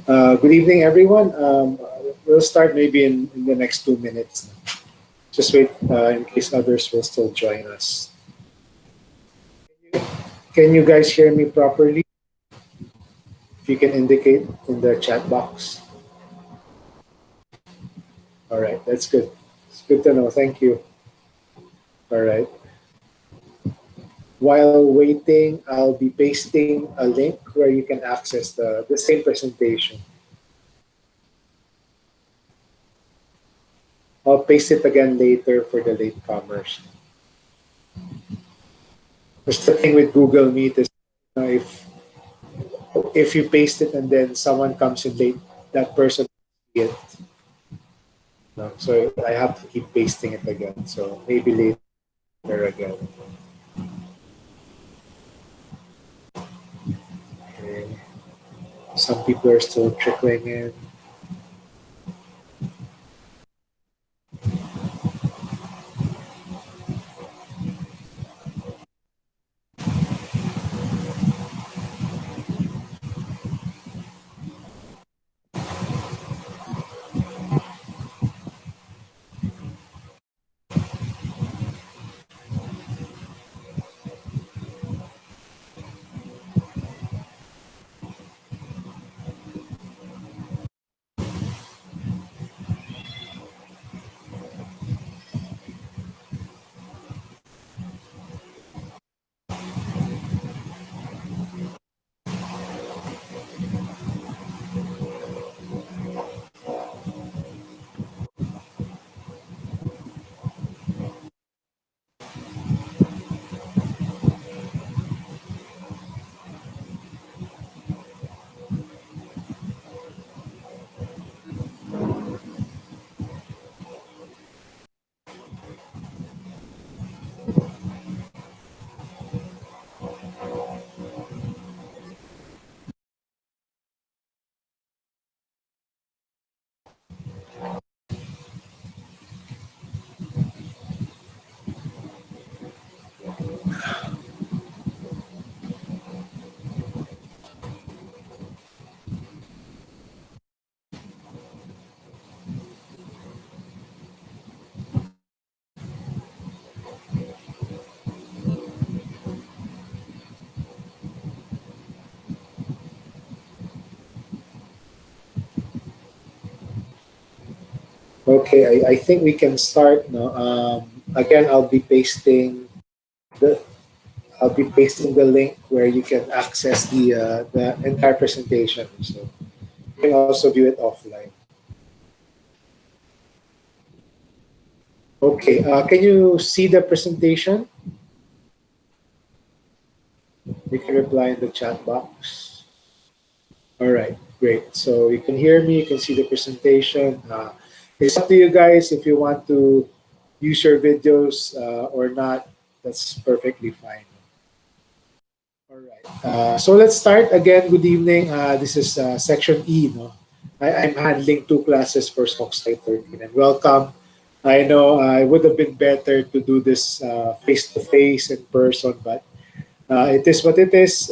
Good evening, everyone. We'll start maybe in the next 2 minutes. Just wait in case others will still join us. Can you guys hear me properly? If you can indicate in the chat box. All right, that's good. It's good to know. Thank you. All right. While waiting, I'll be pasting a link where you can access the same presentation. I'll paste it again later for the latecomers. Because the thing with Google Meet is if you paste it and then someone comes in late, that person will see it. No? So I have to keep pasting it again. So maybe later again. Okay. Some people are still trickling in. Okay, I think we can start now. Again, the I'll be pasting the link where you can access the entire presentation. So you can also view it offline. Okay, can you see the presentation? You can reply in the chat box. All right, great. So you can hear me, you can see the presentation. It's up to you guys if you want to use your videos or not. That's perfectly fine. All right. So let's start again. Good evening. This is section E. No, I'm handling two classes for SocSc13, and welcome. I know it would have been better to do this face to face in person, but it is what it is.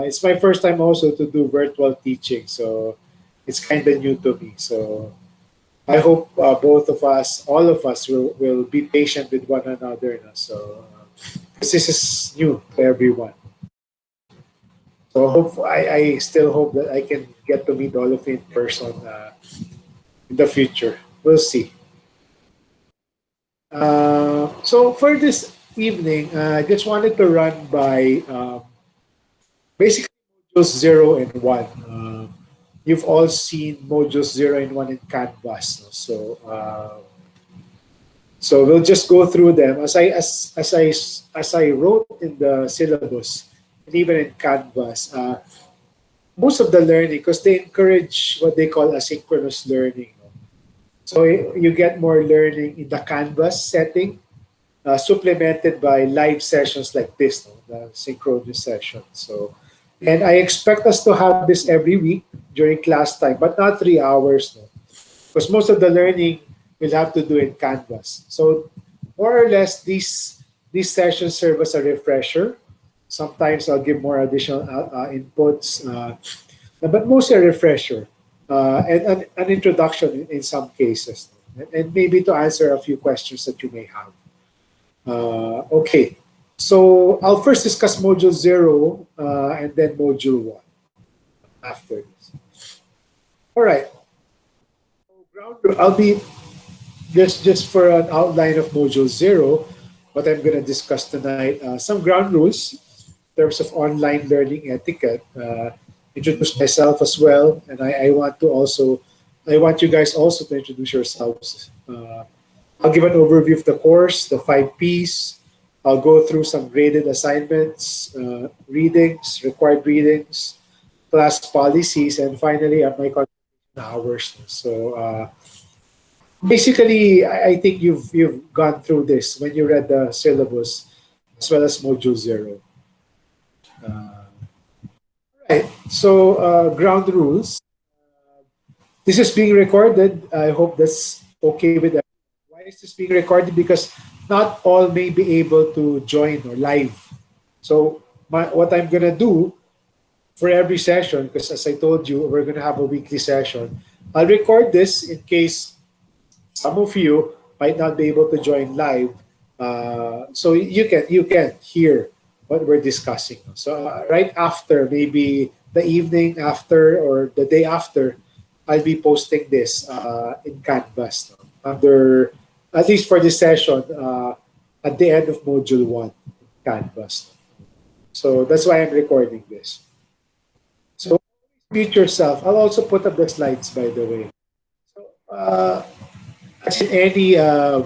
It's my first time also to do virtual teaching, so it's kind of new to me. So I hope both of us, all of us, will be patient with one another. No? So 'cause this is new to everyone. So I still hope that I can get to meet all of you in person in the future. We'll see. So for this evening, I just wanted to run by basically modules 0 and 1. You've all seen modules 0 and 1 in Canvas. No? So we'll just go through them as I wrote in the syllabus and even in Canvas. Most of the learning, because they encourage what they call asynchronous learning. No? So you get more learning in the Canvas setting, supplemented by live sessions like this, no? The synchronous session. So, and I expect us to have this every week during class time, but not 3 hours, no? Because most of the learning we'll have to do in Canvas. So, more or less, these sessions serve as a refresher. Sometimes I'll give more additional inputs, but mostly a refresher. and an introduction in some cases, and maybe to answer a few questions that you may have. Okay, so I'll first discuss Module 0 and then Module 1 after this. All right, I'll be just for an outline of Module 0, what I'm going to discuss tonight, some ground rules in terms of online learning etiquette, introduce myself as well, and I want you guys also to introduce yourselves. I'll give an overview of the course, the 5 Ps. I'll go through some graded assignments, readings, required readings, class policies, and finally my contribution hours. So basically, I think you've gone through this when you read the syllabus as well as Module 0. Right. So ground rules. This is being recorded. I hope that's okay with everyone. Why is this being recorded? Because not all may be able to join or live. So what I'm gonna do for every session, because as I told you, we're gonna have a weekly session. I'll record this in case some of you might not be able to join live, so you can hear what we're discussing. So right after, maybe the evening after or the day after, I'll be posting this in Canvas, no? Under, at least for this session, at the end of Module 1, Canvas. So that's why I'm recording this. So mute yourself. I'll also put up the slides, by the way. So, as in any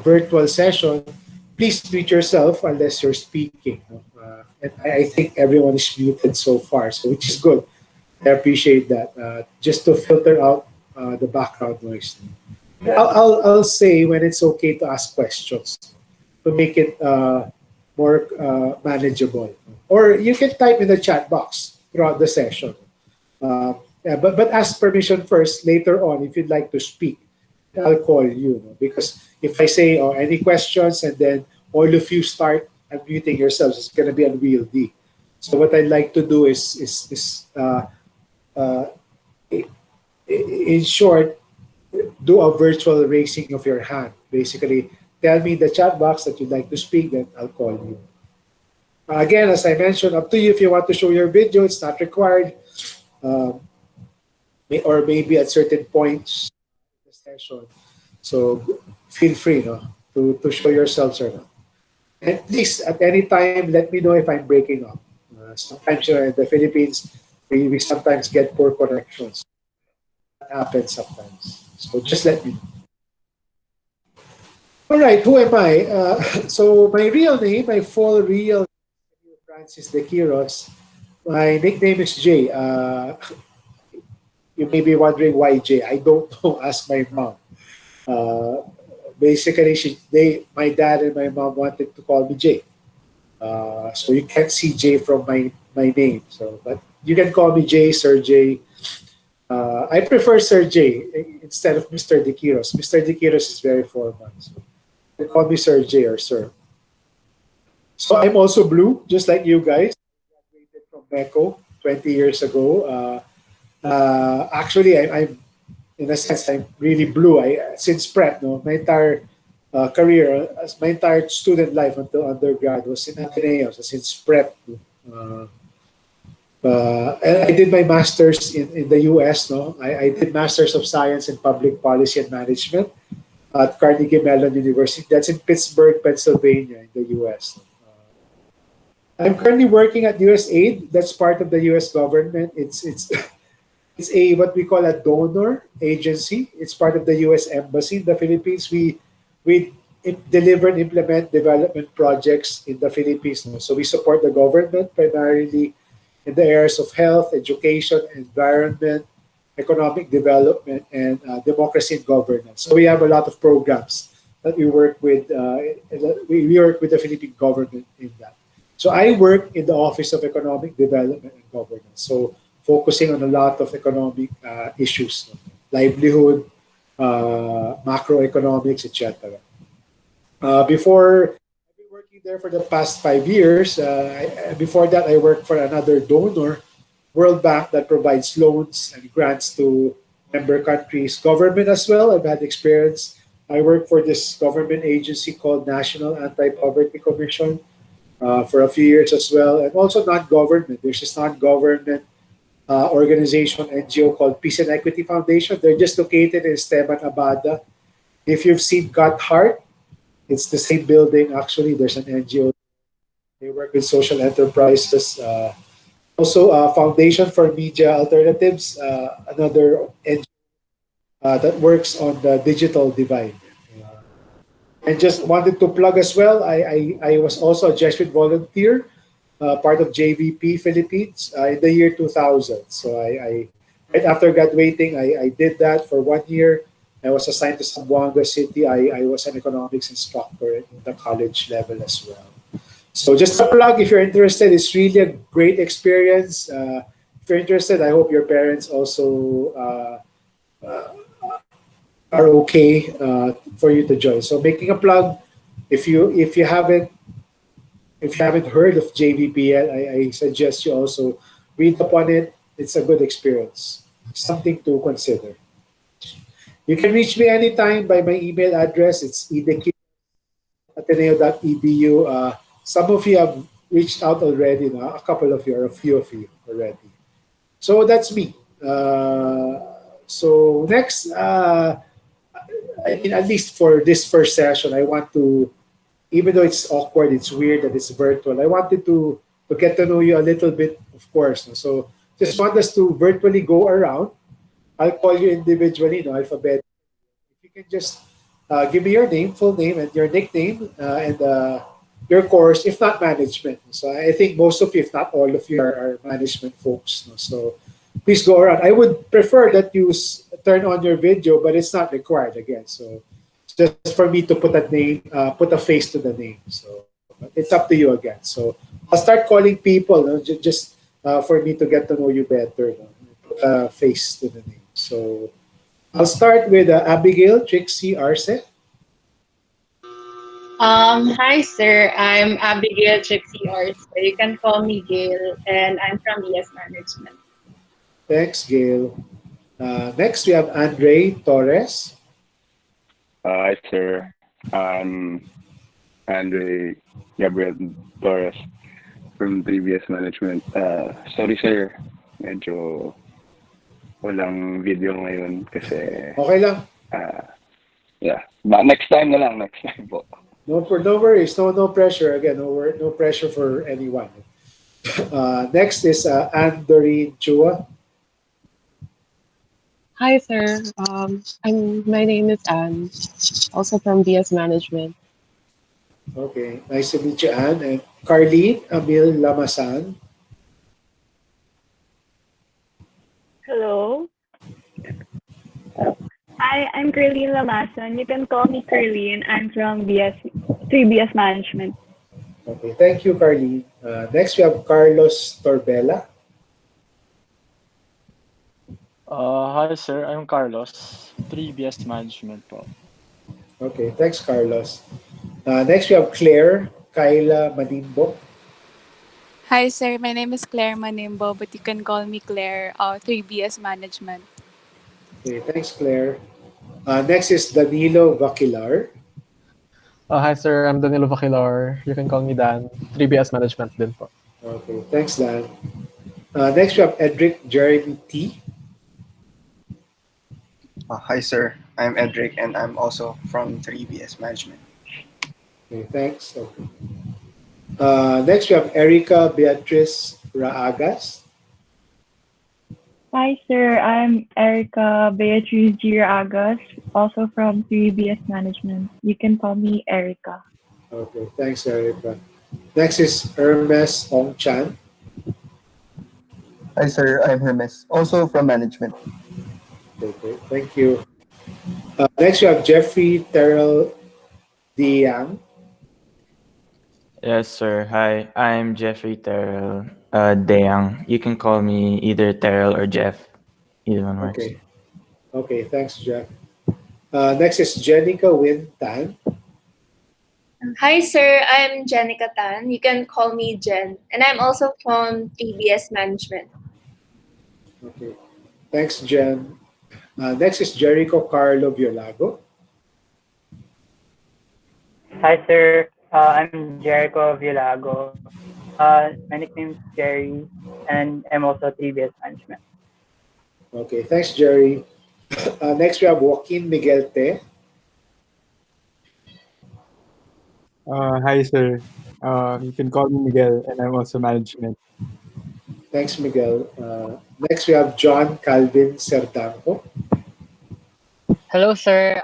virtual session, please mute yourself unless you're speaking. And I think everyone is muted so far, so which is good. I appreciate that. Just to filter out the background noise. I'll say when it's okay to ask questions to make it more manageable. Or you can type in the chat box throughout the session. Yeah, but ask permission first later on if you'd like to speak. I'll call you, no? Because if I say any questions and then all of you start unmuting yourselves, it's going to be unwieldy. So what I'd like to do is in short, do a virtual raising of your hand. Basically, tell me in the chat box that you'd like to speak, then I'll call you. Again, as I mentioned, up to you if you want to show your video. It's not required. Or maybe at certain points in the session. So feel free, no, to show yourselves or not. And please, at any time, let me know if I'm breaking up. Sometimes in the Philippines, we sometimes get poor connections. That happens sometimes. So just let me know. All right, who am I? So my real name, my full real name, Francis De Quiros. My nickname is Jay. You may be wondering why Jay. I don't know. Ask my mom. Basically, my dad and my mom wanted to call me Jay. So you can't see Jay from my name. So, but you can call me Jay, Sir Jay. I prefer Sir Jay instead of Mr. De Quiros. Mr. De Quiros is very formal. So they call me Sir Jay or Sir. So I'm also blue, just like you guys. I graduated from MECO 20 years ago. Actually, I'm in a sense, I'm really blue. Since prep, no, my entire career, my entire student life until undergrad was in Ateneo. So since prep, and I did my master's in the U.S. No, I did Masters of Science in Public Policy and Management at Carnegie Mellon University. That's in Pittsburgh, Pennsylvania, in the U.S. I'm currently working at USAID. That's part of the U.S. government. It's a what we call a donor agency. It's part of the U.S. Embassy in the Philippines. We deliver and implement development projects in the Philippines. So we support the government primarily in the areas of health, education, environment, economic development, and democracy and governance. So we have a lot of programs that we work with. We work with the Philippine government in that. So I work in the Office of Economic Development and Governance. So focusing on a lot of economic issues, livelihood, macroeconomics, etc. Before I've been working there for the past 5 years. Before that, I worked for another donor, World Bank, that provides loans and grants to member countries, government as well. I've had experience. I work for this government agency called National Anti-Poverty Commission for a few years as well, and also non-government. There's this non-government organization, NGO called Peace and Equity Foundation. They're just located in Esteban, Abada. If you've seen Got Heart, it's the same building. Actually, there's an NGO. They work with social enterprises. Also, Foundation for Media Alternatives, another NGO that works on the digital divide. And just wanted to plug as well, I was also a Jesuit volunteer, part of JVP Philippines in the year 2000. So right after graduating, I did that for 1 year. I was assigned to Zamboanga City. I was an economics instructor at the college level as well. So just a plug, if you're interested, it's really a great experience. If you're interested, I hope your parents also are okay for you to join. So making a plug, if you haven't heard of JVP yet, I suggest you also read upon it. It's a good experience, something to consider. You can reach me anytime by my email address. It's edq@ateneo.edu. Some of you have reached out already, no? A couple of you or a few of you already. So that's me. So next, I mean, at least for this first session, I want to, even though it's awkward, it's weird that it's virtual. I wanted to get to know you a little bit, of course. No? So just want us to virtually go around. I'll call you individually, no alphabet. If you can just give me your name, full name, and your nickname, and your course, if not management. So I think most of you, if not all of you, are management folks. No? So please go around. I would prefer that you turn on your video, but it's not required again. So just for me to put a name, put a face to the name. So it's up to you again. So I'll start calling people, no, just for me to get to know you better, no? Put a face to the name. So I'll start with Abigail Trixie Arce. Hi, sir. I'm Abigail Trixie Ors. You can call me Gail, and I'm from ES Management. Thanks, Gail. Next, we have Andre Torres. Hi, sir. I'm Andre Gabriel Torres from previous management. Sorry, sir. Medyo walang video ngayon kasi, Okay lang. uh, yeah. Next time na lang, next time po. No worries. No pressure. Again, no pressure for anyone. Next is Anne-Doreen Chua. Hi, sir. My name is Anne, also from DS Management. Okay, nice to meet you, Anne. And Carlene Amil Lamasan. Hello. Hi, I'm Curleen Lamason. You can call me Curleen. I'm from 3BS Management. Okay, thank you, Carlene. Next, we have Carlos Torbella. Hi sir, I'm Carlos, 3BS Management po. Okay, thanks, Carlos. Next, we have Claire Kyla Manimbo. Hi, sir. My name is Claire Manimbo, but you can call me Claire, 3BS Management. Okay, thanks, Claire. Next is Danilo Vaquilar. Hi sir, I'm Danilo Vaquilar. You can call me Dan. 3BS Management din po. Okay, thanks, Dan. Next, we have Edric Jeremy T. Hi, sir. I'm Edric, and I'm also from 3BS Management. Okay, thanks. Okay. Next, we have Erica Beatriz Raagas. Hi, sir. I'm Erica Beatriz Giragas, also from 3BS Management. You can call me Erica. Okay, thanks, Erica. Next is Hermes Ong Chan. Hi, sir. I'm Hermes, also from Management. Okay, thank you. Next, we have Jeffrey Terrell Diang. Yes, sir. Hi, I'm Jeffrey Terrell Deang. You can call me either Terrell or Jeff. Either one works. Okay. Okay, thanks, Jeff. Next is Jenica Win Tan. Hi, sir. I'm Jenica Tan. You can call me Jen. And I'm also from TBS Management. Okay. Thanks, Jen. Next is Jericho Carlo Violago. Hi, sir. I'm Jericho Villago. My nickname is Jerry, and I'm also 3BS Management. Okay, thanks, Jerry. Next, we have Joaquin Miguel Te. Hi, sir. You can call me Miguel, and I'm also management. Thanks, Miguel. Next, we have John Calvin Serdanco. Hello, sir.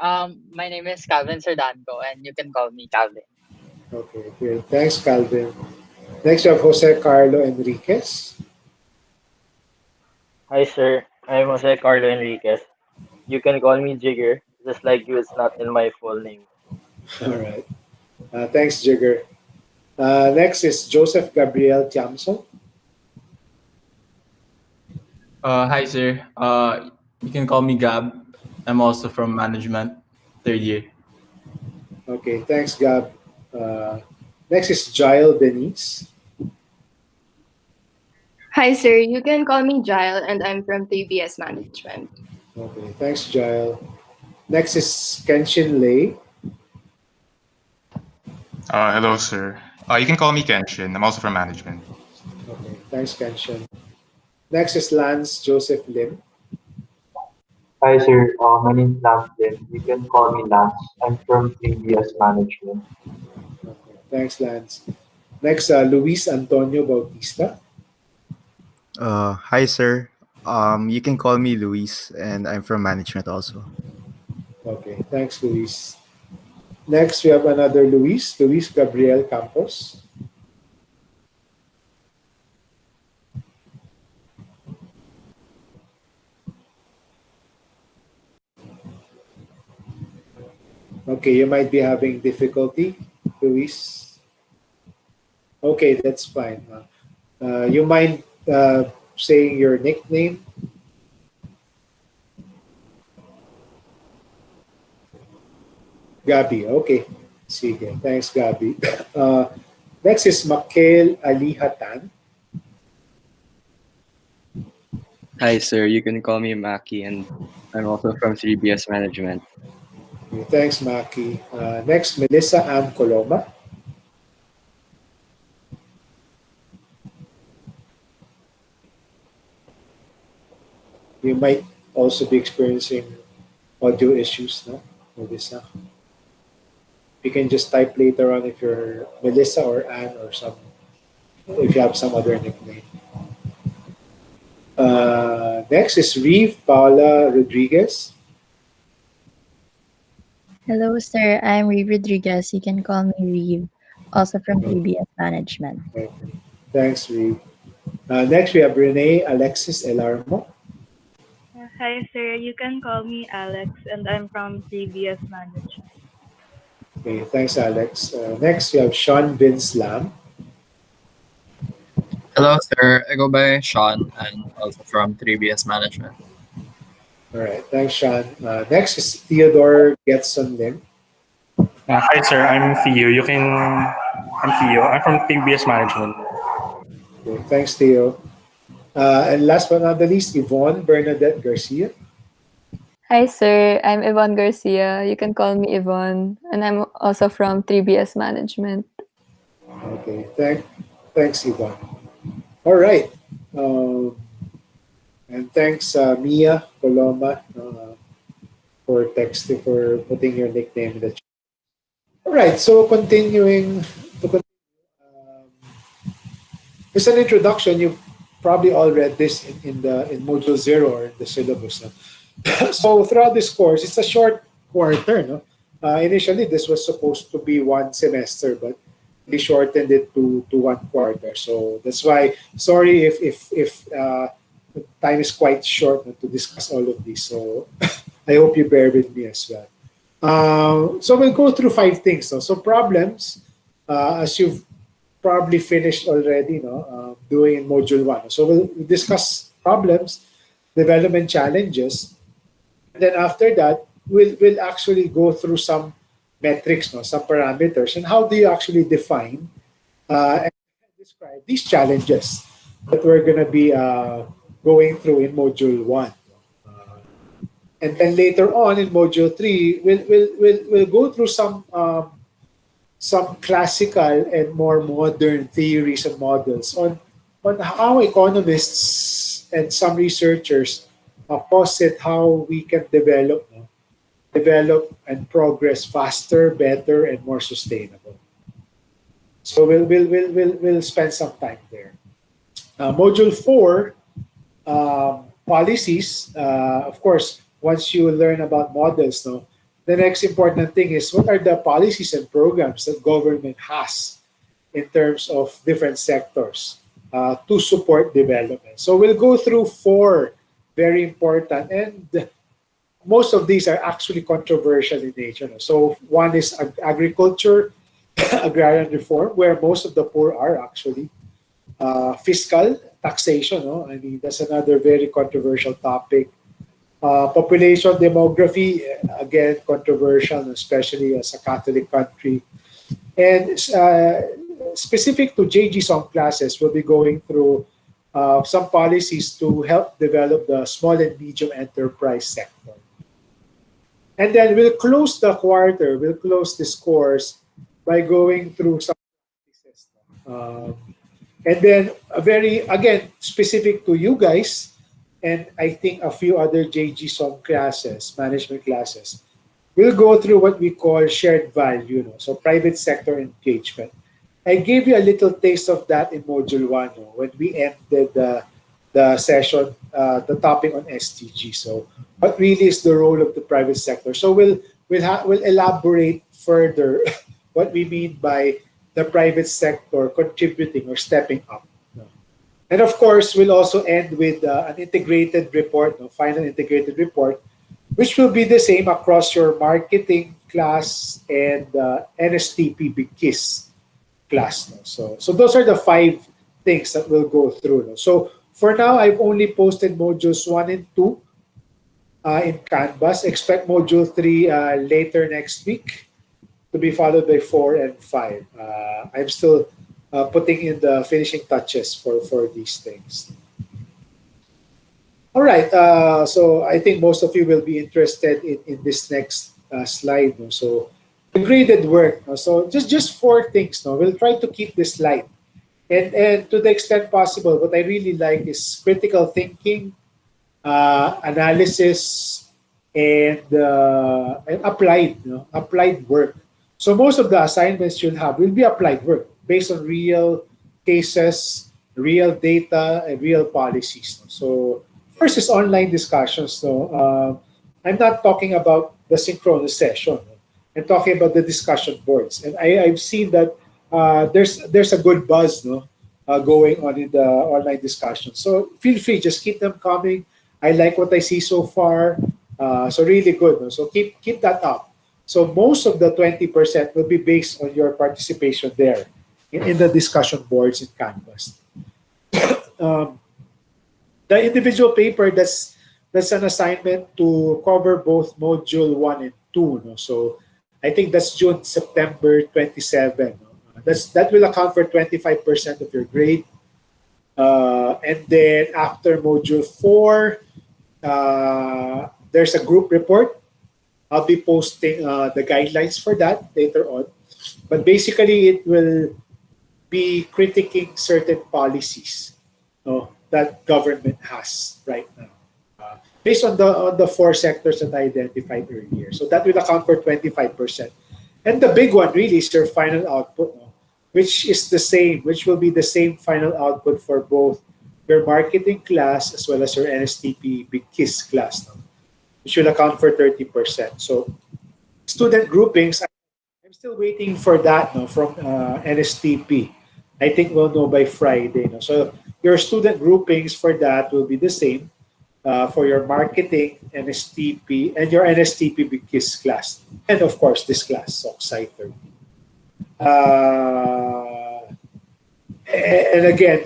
My name is Calvin Serdanco, and you can call me Calvin. Okay, great. Thanks, Calvin. Next, we have Jose Carlo Enriquez. Hi, sir. I'm Jose Carlo Enriquez. You can call me Jigger, just like you, it's not in my full name. All right. Thanks, Jigger. Next is Joseph Gabriel Tiamson. Hi, sir. You can call me Gab. I'm also from management, third year. Okay, thanks, Gab. Next is Jael Denise. Hi, sir. You can call me Jael, and I'm from 3BS Management. Okay, thanks, Jael. Next is Kenshin Lei. Hello, sir. You can call me Kenshin. I'm also from management. Okay, thanks, Kenshin. Next is Lance Joseph Lim. Hi, sir. My name is Lance Lim. You can call me Lance. I'm from previous management. Okay, thanks, Lance. Next, Luis Antonio Bautista. Hi, sir. You can call me Luis, and I'm from management also. Okay, thanks, Luis. Next, we have another Luis Gabriel Campos. Okay, you might be having difficulty, Luis. Okay, that's fine. You mind saying your nickname? Gabi, okay. Sige, thanks, Gabi. Next is Makael Alihatan. Hi, sir. You can call me Maki, and I'm also from 3BS Management. Okay, thanks, Maki. Next, Melissa Ann Coloma. You might also be experiencing audio issues, no, Melissa? You can just type later on if you're Melissa or Ann or some, if you have some other nickname. Next is Reeve Paula Rodriguez. Hello, sir. I'm Reeve Rodriguez. You can call me Reeve, also from Okay. 3BS Management. Okay. Thanks, Reeve. Next, we have Renee Alexis Elarmo. Hi, sir. You can call me Alex, and I'm from CBS Management. Okay, thanks, Alex. Next, we have Sean Vince Lam. Hello, sir. I go by Sean and also from 3BS Management. All right, thanks, Sean. Next is Theodore Getson Lim. Hi, sir. I'm Theo. I'm Theo. I'm from TBS Management. Okay, thanks, Theo. And last but not the least, Yvonne Bernadette Garcia. Hi, sir. I'm Yvonne Garcia. You can call me Yvonne, and I'm also from 3BS Management. Okay, thanks, Yvonne. All right. And thanks, Mia Coloma, for texting, for putting your nickname in the chat. All right, so continuing, it's an introduction. You probably all read this in module 0 or in the syllabus. No? So throughout this course, it's a short quarter. No? Initially, this was supposed to be one semester, but they shortened it to 1 quarter. So that's why, sorry if the time is quite short to discuss all of this. So I hope you bear with me as well. So we'll go through 5 things. No? So problems, as you've probably finished already, doing in module 1. So we'll discuss problems, development challenges, and then after that, we'll actually go through some metrics, some parameters, and how do you actually define and describe these challenges that we're going to be going through in module 1. And then later on in Module 3, we'll go through some classical and more modern theories and models on how economists and some researchers posit how we can develop and progress faster, better, and more sustainable. So we'll spend some time there. Module 4, policies. Of course, once you learn about models, no, the next important thing is what are the policies and programs that government has in terms of different sectors to support development. So we'll go through 4 very important, and most of these are actually controversial in nature. So one is agriculture, agrarian reform, where most of the poor are actually. Fiscal taxation, no? I mean, that's another very controversial topic. Population demography, again, controversial, especially as a Catholic country. And specific to JG Song classes, we'll be going through some policies to help develop the small and medium enterprise sector. And then we'll close this course by going through some practices. And then a very, again, specific to you guys, and I think a few other JG Song classes, management classes, we'll go through what we call shared value, no? So private sector engagement. I gave you a little taste of that in Module 1, no? When we ended the session, the topic on SDG. So what really is the role of the private sector? So we'll elaborate further what we mean by the private sector contributing or stepping up. And of course, we'll also end with an integrated report, final integrated report, which will be the same across your marketing class and NSTP Big Kiss class. So those are the 5 things that we'll go through. So for now, I've only posted modules 1 and 2 in Canvas. Expect module 3 later next week, to be followed by 4 and 5. I'm still putting in the finishing touches for these things. All right, so I think most of you will be interested in this next slide. No? So the graded work. No? So just 4 things. No? We'll try to keep this light. And to the extent possible, what I really like is critical thinking, analysis, and applied work. So most of the assignments you'll have will be applied work based on real cases, real data, and real policies. So first is online discussions. So I'm not talking about the synchronous session. I'm talking about the discussion boards. And I've seen that there's a good buzz going on in the online discussion. So feel free, just keep them coming. I like what I see so far. So really good. No? So keep that up. So most of the 20% will be based on your participation there in the discussion boards in Canvas. The individual paper, that's an assignment to cover both module 1 and 2. No? So I think that's June, September 27. No? That will account for 25% of your grade. And then after module 4, there's a group report. I'll be posting the guidelines for that later on. But basically, it will be critiquing certain policies that government has right now, based on the 4 sectors that I identified earlier. So that will account for 25%. And the big one really is your final output, which will be the same final output for both your marketing class as well as your NSTP Big Kiss class. Which will account for 30%. So student groupings, I'm still waiting for that from NSTP. I think we'll know by Friday. So your student groupings for that will be the same for your marketing, NSTP, and your NSTP Big Kiss class. And of course, this class, SocSc13. And again,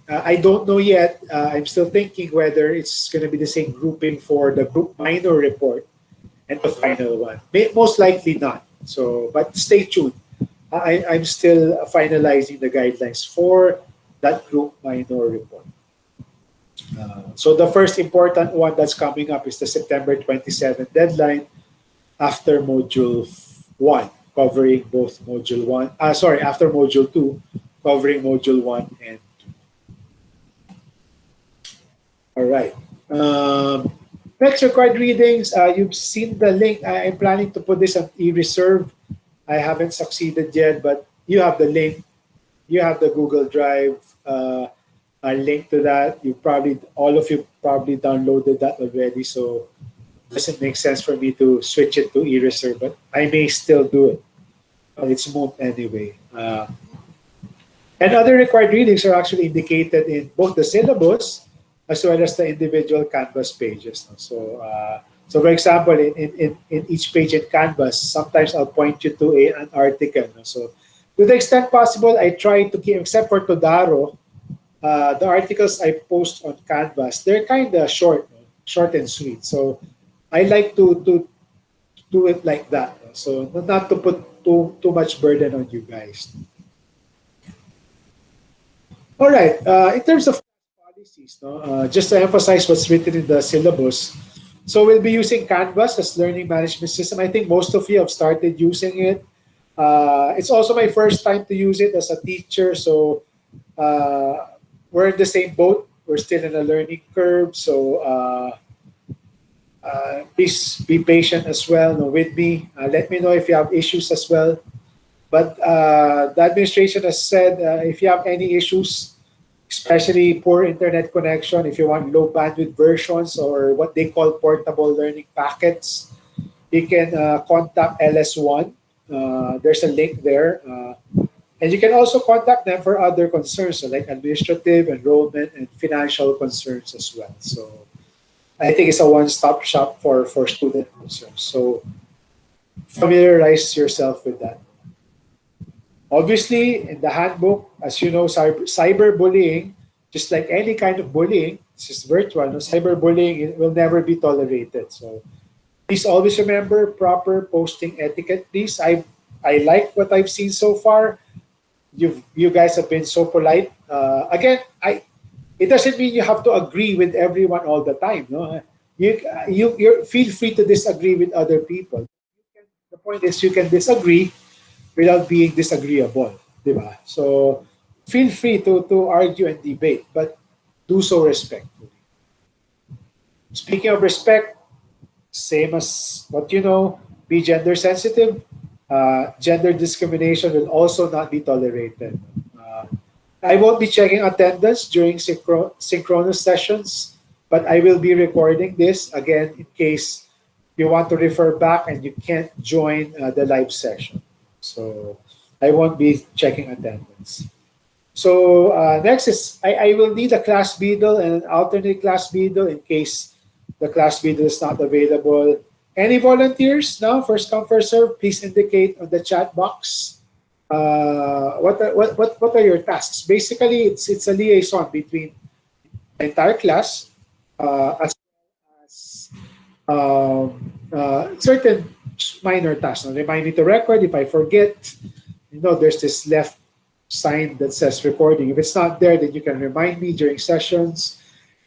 I don't know yet. I'm still thinking whether it's going to be the same grouping for the group minor report and the final one. Most likely not. So, but stay tuned. I'm still finalizing the guidelines for that group minor report. So the first important one that's coming up is the September 27th deadline after Module 1, covering both Module 1, after Module 2, covering Module 1 and 2. All right. Next required readings. You've seen the link. I'm planning to put this on e-reserve. I haven't succeeded yet, but you have the link. You have the Google Drive link to that. All of you probably downloaded that already, so it doesn't make sense for me to switch it to e-reserve, but I may still do it. It's moot anyway. And other required readings are actually indicated in both the syllabus as well as the individual Canvas pages. So for example, in each page in Canvas, sometimes I'll point you to an article. So to the extent possible, I try to keep, except for Todaro, the articles I post on Canvas, they're kind of short and sweet. So I like to do it like that. So not to put too much burden on you guys. All right. In terms of policies, just to emphasize what's written in the syllabus. So we'll be using Canvas as learning management system. I think most of you have started using it. It's also my first time to use it as a teacher. So we're in the same boat. We're still in a learning curve. So please be patient as well with me. Let me know if you have issues as well. But the administration has said if you have any issues, especially poor internet connection, if you want low bandwidth versions or what they call portable learning packets, you can contact LS1. There's a link there. And you can also contact them for other concerns, so like administrative, enrollment, and financial concerns as well. So I think it's a one-stop shop for student concerns. So familiarize yourself with that. Obviously, in the handbook, as you know, cyberbullying, just like any kind of bullying, it's just virtual. Cyberbullying will never be tolerated. So please always remember proper posting etiquette, please. I like what I've seen so far. You guys have been so polite. Again, it doesn't mean you have to agree with everyone all the time. No, you feel free to disagree with other people. The point is you can disagree without being disagreeable, diba? So feel free to argue and debate, but do so respectfully. Speaking of respect, same as what you know, be gender sensitive. Gender discrimination will also not be tolerated. I won't be checking attendance during synchronous sessions, but I will be recording this again in case you want to refer back and you can't join the live session. So I won't be checking attendance. So next is I will need a class beadle and an alternate class beadle in case the class beadle is not available. Any volunteers now? First come, first serve. Please indicate on the chat box. What are your tasks? Basically, it's a liaison between the entire class as well as certain minor tasks. Now, remind me to record if I forget. There's this left sign that says recording. If it's not there, then you can remind me during sessions.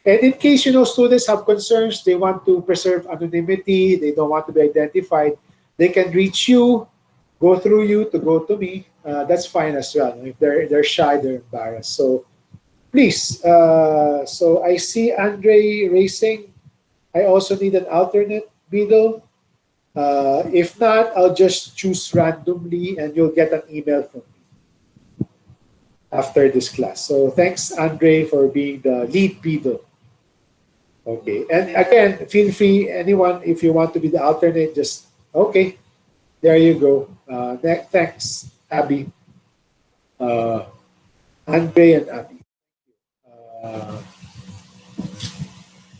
And in case students have concerns, they want to preserve anonymity, they don't want to be identified, they can reach you, go through you to go to me. That's fine as well. If they're shy, they're embarrassed. So please. So I see Andre racing. I also need an alternate beadle. If not, I'll just choose randomly and you'll get an email from me after this class. So thanks, Andre, for being the lead beadle. Okay, and again, feel free, anyone, if you want to be the alternate, just, okay, there you go. Thanks, Abby. Andre and Abby.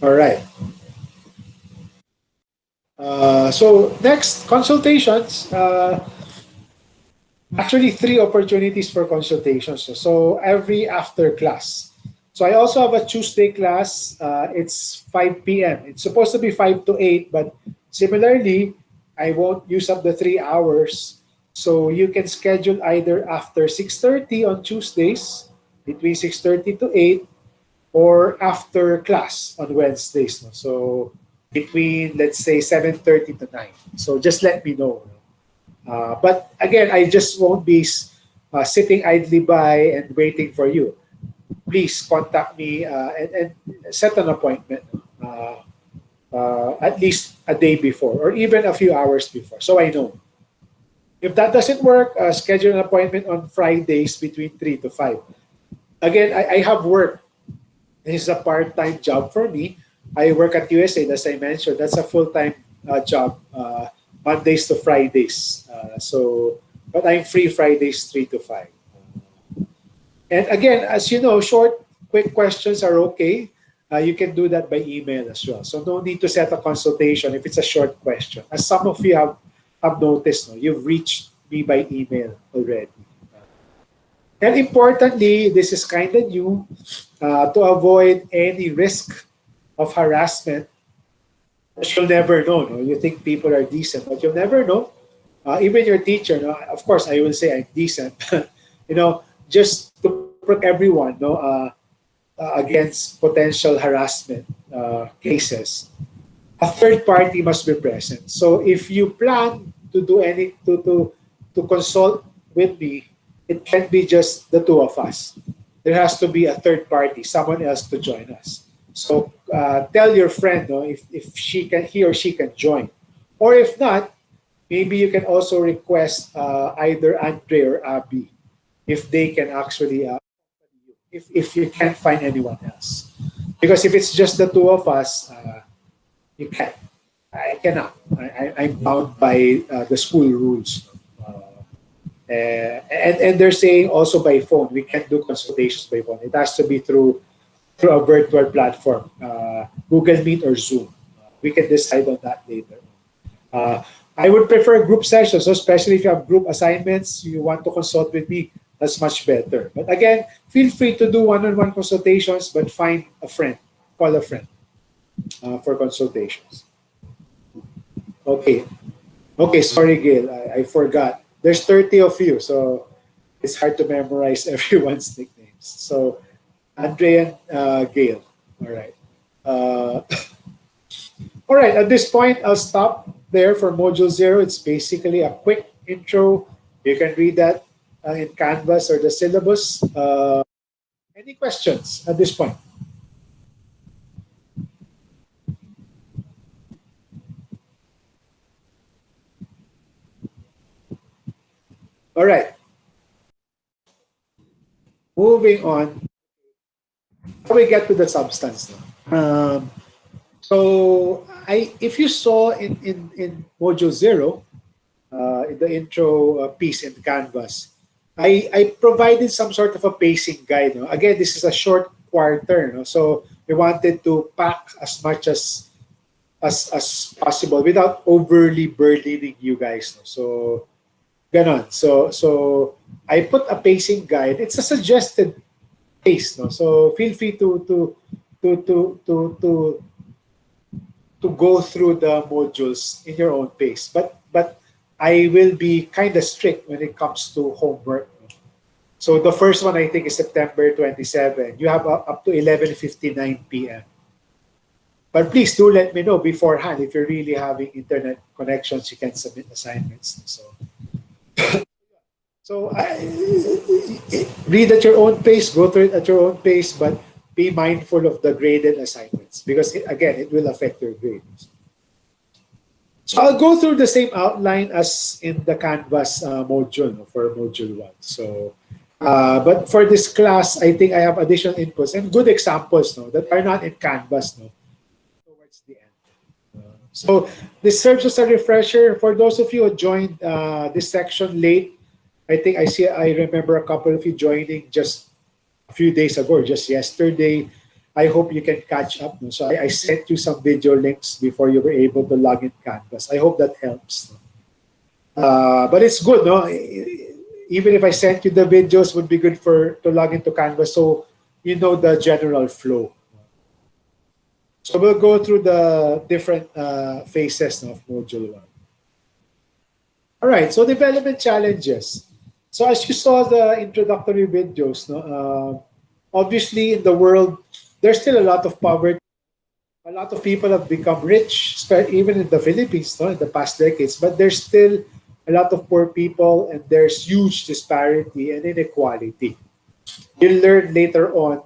All right. So next, consultations. Actually, 3 opportunities for consultations. So every after class. So I also have a Tuesday class. It's 5 p.m. It's supposed to be 5 to 8, but similarly, I won't use up the 3 hours. So you can schedule either after 6:30 on Tuesdays, between 6:30 to 8, or after class on Wednesdays. No? So between, let's say, 7:30 to 9. So just let me know. But again, I just won't be sitting idly by and waiting for you. Please contact me and set an appointment at least a day before or even a few hours before so I know. If that doesn't work, schedule an appointment on Fridays between 3 to 5. Again, I have work. This is a part-time job for me. I work at USA, as I mentioned. That's a full-time job, Mondays to Fridays. But I'm free Fridays 3 to 5. And again, as you know, short, quick questions are okay. You can do that by email as well. So no need to set a consultation if it's a short question. As some of you have noticed, no, you've reached me by email already. And importantly, this is kind of new to avoid any risk of harassment. You'll never know. No? You think people are decent, but you'll never know. Even your teacher, no? Of course, I will say I'm decent. Just to protect everyone, against potential harassment cases, a third party must be present. So if you plan to do any to consult with me, it can't be just the two of us. There has to be a third party, someone else to join us. So tell your friend, no, if he or she can join, or if not, maybe you can also request either Andre or Abby if they can actually if you can't find anyone else. Because if it's just the two of us, you can't. I cannot. I'm bound by the school rules. And they're saying also by phone. We can't do consultations by phone. It has to be through a virtual platform, Google Meet or Zoom. We can decide on that later. I would prefer group sessions, especially if you have group assignments, you want to consult with me, that's much better. But again, feel free to do one-on-one consultations, but find a friend, call a friend for consultations. Okay. Okay, sorry, Gail, I forgot. There's 30 of you, so it's hard to memorize everyone's nicknames. So, Andre and Gail. All right. All right, at this point, I'll stop there for Module 0. It's basically a quick intro. You can read that in Canvas or the syllabus. Any questions at this point? All right. Moving on. How we get to the substance now. So if you saw in Module 0, in the intro piece in Canvas, I provided some sort of a pacing guide. No? Again, this is a short quarter, no? So we wanted to pack as much as possible without overly burdening you guys. No? So ganon. So I put a pacing guide. It's a suggested pace. No? So feel free to go through the modules in your own pace. But I will be kind of strict when it comes to homework. So the first one I think is September 27. You have up to 11:59 p.m. But please do let me know beforehand if you're really having internet connections. You can submit assignments. So read at your own pace, go through it at your own pace, but be mindful of the graded assignments because again, it will affect your grades. So I'll go through the same outline as in the Canvas module for Module 1. So, but for this class, I think I have additional inputs and good examples that are not in Canvas towards the end. So this serves as a refresher for those of you who joined this section late. I remember a couple of you joining just a few days ago, just yesterday. I hope you can catch up. No? So I sent you some video links before you were able to log in Canvas. I hope that helps. But it's good, no? Even if I sent you the videos, would be good to log into Canvas so you know the general flow. So we'll go through the different phases of Module 1. All right, so development challenges. So as you saw the introductory videos, obviously in the world there's still a lot of poverty. A lot of people have become rich, even in the Philippines, no, in the past decades. But there's still a lot of poor people, and there's huge disparity and inequality. You'll learn later on.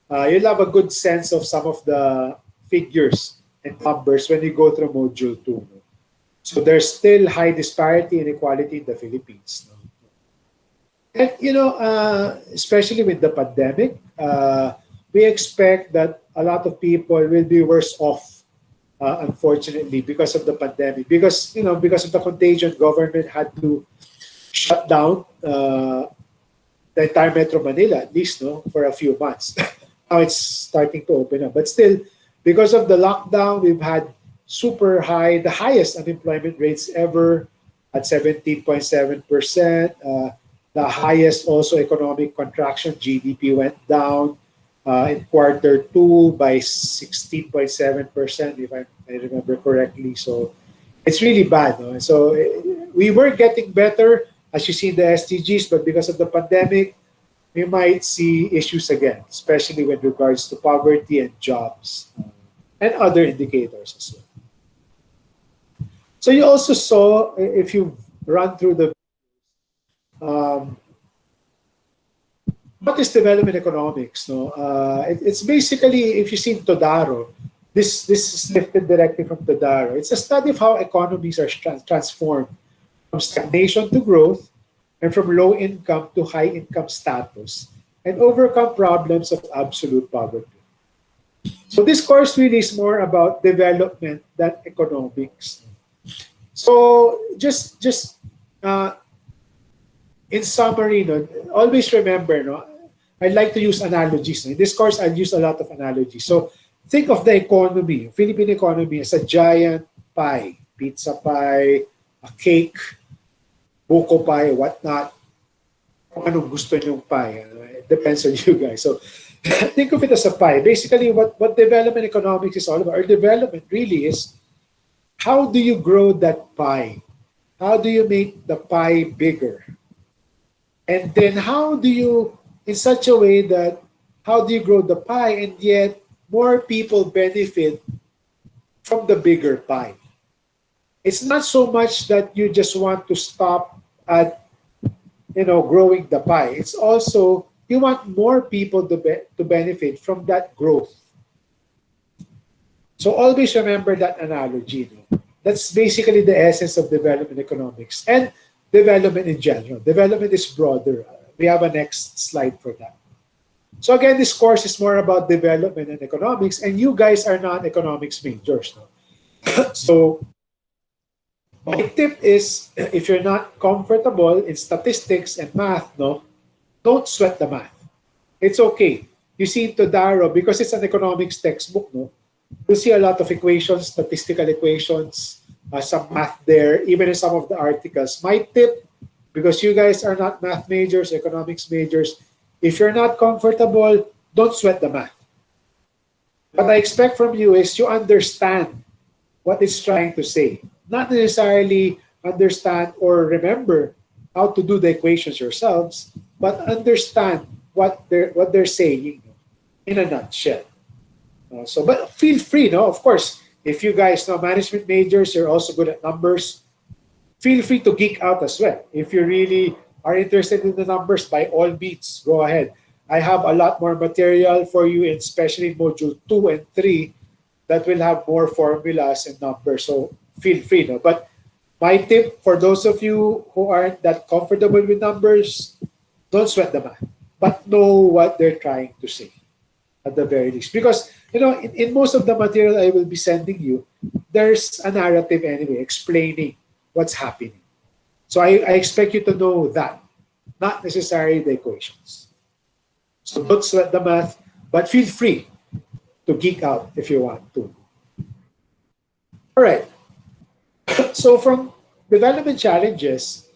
You'll have a good sense of some of the figures and numbers when you go through Module 2. No? So there's still high disparity and inequality in the Philippines. No? And, especially with the pandemic, we expect that a lot of people will be worse off, unfortunately, because of the pandemic. Because of the contagion, government had to shut down the entire Metro Manila, at least, no, for a few months. Now it's starting to open up. But still, because of the lockdown, we've had super high, the highest unemployment rates ever at 17.7%. The highest also economic contraction, GDP went down in quarter two by 16.7%, if I remember correctly. So it's really bad. No? So we were getting better, as you see in the SDGs, but because of the pandemic, we might see issues again, especially with regards to poverty and jobs and other indicators as well. So you also saw, if you run through the what is development economics? No, it's basically, if you see in Todaro, this is lifted directly from Todaro. It's a study of how economies are transformed from stagnation to growth, and from low income to high income status, and overcome problems of absolute poverty. So this course really is more about development than economics. So just in summary, no, always remember, no, I like to use analogies. No? In this course, I'll use a lot of analogies. So think of the economy, Philippine economy, as a giant pie, pizza pie, a cake, buko pie, whatnot. Kung anong gusto nyong pie. It depends on you guys. So think of it as a pie. Basically, what development economics is all about, or development really is, how do you grow that pie? How do you make the pie bigger? And then how do you, in such a way that, how do you grow the pie and yet more people benefit from the bigger pie? It's not so much that you just want to stop at growing the pie. It's also you want more people to benefit from that growth. So always remember that analogy. No? That's basically the essence of development economics and development in general. Development is broader. We have a next slide for that. So again, this course is more about development and economics, and you guys are not economics majors. No? So my tip is, if you're not comfortable in statistics and math, no, don't sweat the math. It's okay. You see in Todaro, because it's an economics textbook, no, you'll see a lot of equations, statistical equations, some math there, even in some of the articles. My tip, because you guys are not math majors, economics majors, if you're not comfortable, don't sweat the math. What I expect from you is you understand what it's trying to say. Not necessarily understand or remember how to do the equations yourselves, but understand what they're saying in a nutshell. But feel free, no? Of course, if you guys know management majors, you're also good at numbers. Feel free to geek out as well. If you really are interested in the numbers, by all means, go ahead. I have a lot more material for you, especially in Module 2 and 3, that will have more formulas and numbers. So feel free. No? But my tip for those of you who aren't that comfortable with numbers, don't sweat the math, but know what they're trying to say at the very least. Because, in most of the material I will be sending you, there's a narrative anyway explaining what's happening. So I expect you to know that, not necessarily the equations. So don't sweat the math, but feel free to geek out if you want to. All right. So from development challenges,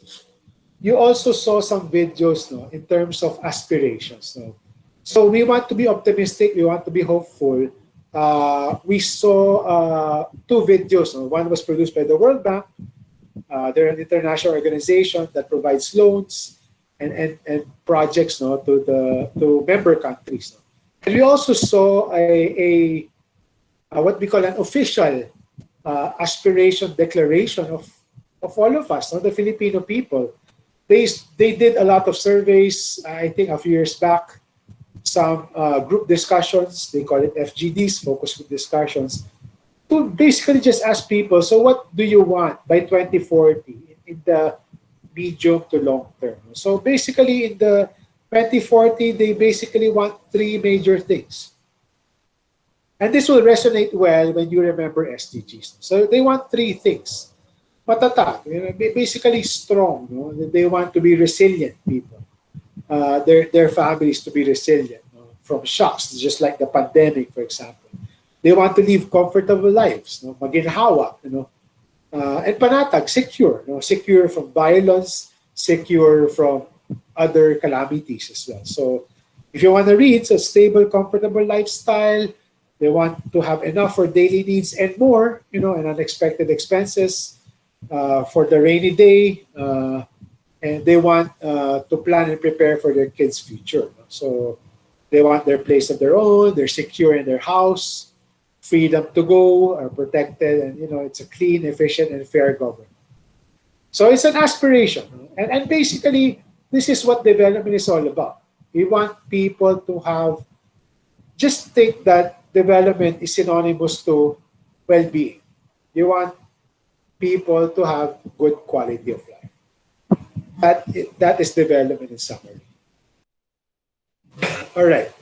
you also saw some videos, no, in terms of aspirations. No? So we want to be optimistic. We want to be hopeful. We saw two videos. No? One was produced by the World Bank. They're an international organization that provides loans and projects, no, to member countries. No? And we also saw what we call an official aspiration declaration of all of us, the Filipino people. They did a lot of surveys, I think a few years back, some group discussions, they call it FGDs, focus group discussions, to basically just ask people, so what do you want by 2040 in the medium to long term? So basically in the 2040, they basically want three major things. And this will resonate well when you remember SDGs. So they want three things. Matatag, basically strong. They want to be resilient people. Their families to be resilient from shocks, just like the pandemic, for example. They want to live comfortable lives, maginhawa, and panatag, secure, secure from violence, secure from other calamities as well. So if you want to read, it's a stable, comfortable lifestyle. They want to have enough for daily needs and more, and unexpected expenses for the rainy day. And they want to plan and prepare for their kids' future. So they want their place of their own, they're secure in their house, freedom to go, are protected, and it's a clean, efficient, and fair government. So it's an aspiration. And basically, this is what development is all about. We want people to have, just think that development is synonymous to well-being. You want people to have good quality of life. That is development in summary. All right.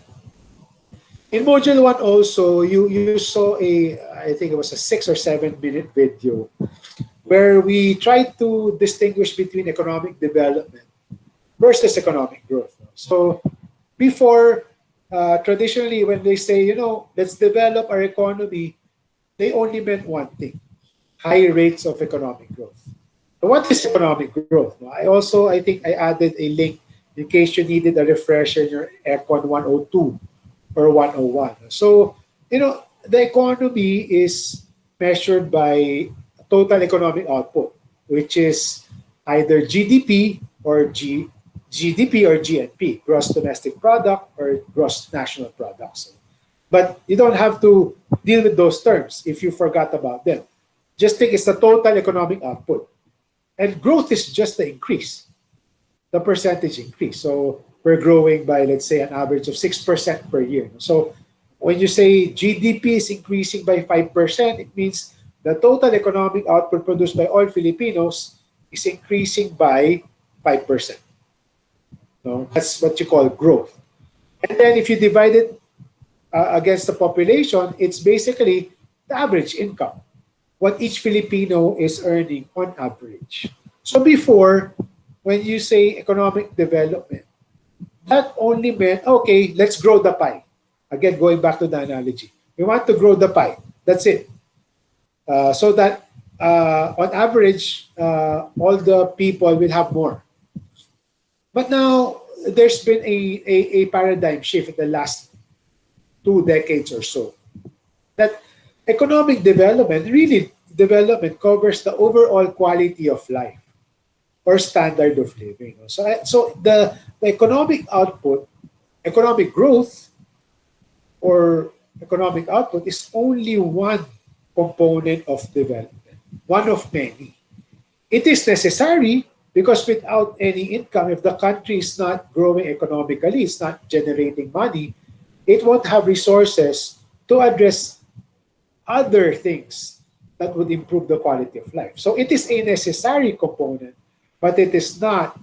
In module 1 also, you saw I think it was a 6 or 7 minute video where we tried to distinguish between economic development versus economic growth. So before, traditionally when they say, let's develop our economy, they only meant one thing: high rates of economic growth. So what is economic growth? I think I added a link in case you needed a refresher in your Econ 102 or 101. So, the economy is measured by total economic output, which is either GDP or GNP, gross domestic product or gross national product. But you don't have to deal with those terms if you forgot about them. Just think it's the total economic output. And growth is just the increase, the percentage increase. So we're growing by, let's say, an average of 6% per year. So when you say GDP is increasing by 5%, it means the total economic output produced by all Filipinos is increasing by 5%. That's what you call growth. And then if you divide it against the population, it's basically the average income, what each Filipino is earning on average. So before, when you say economic development, that only meant, okay, let's grow the pie. Again, going back to the analogy. We want to grow the pie. That's it. So that on average, all the people will have more. But now, there's been a paradigm shift in the last 2 decades or so. That economic development, really development, covers the overall quality of life or standard of living. So the economic output, economic growth, or economic output is only one component of development, one of many. It is necessary because without any income, if the country is not growing economically, it's not generating money, it won't have resources to address other things that would improve the quality of life. So it is a necessary component, but it is not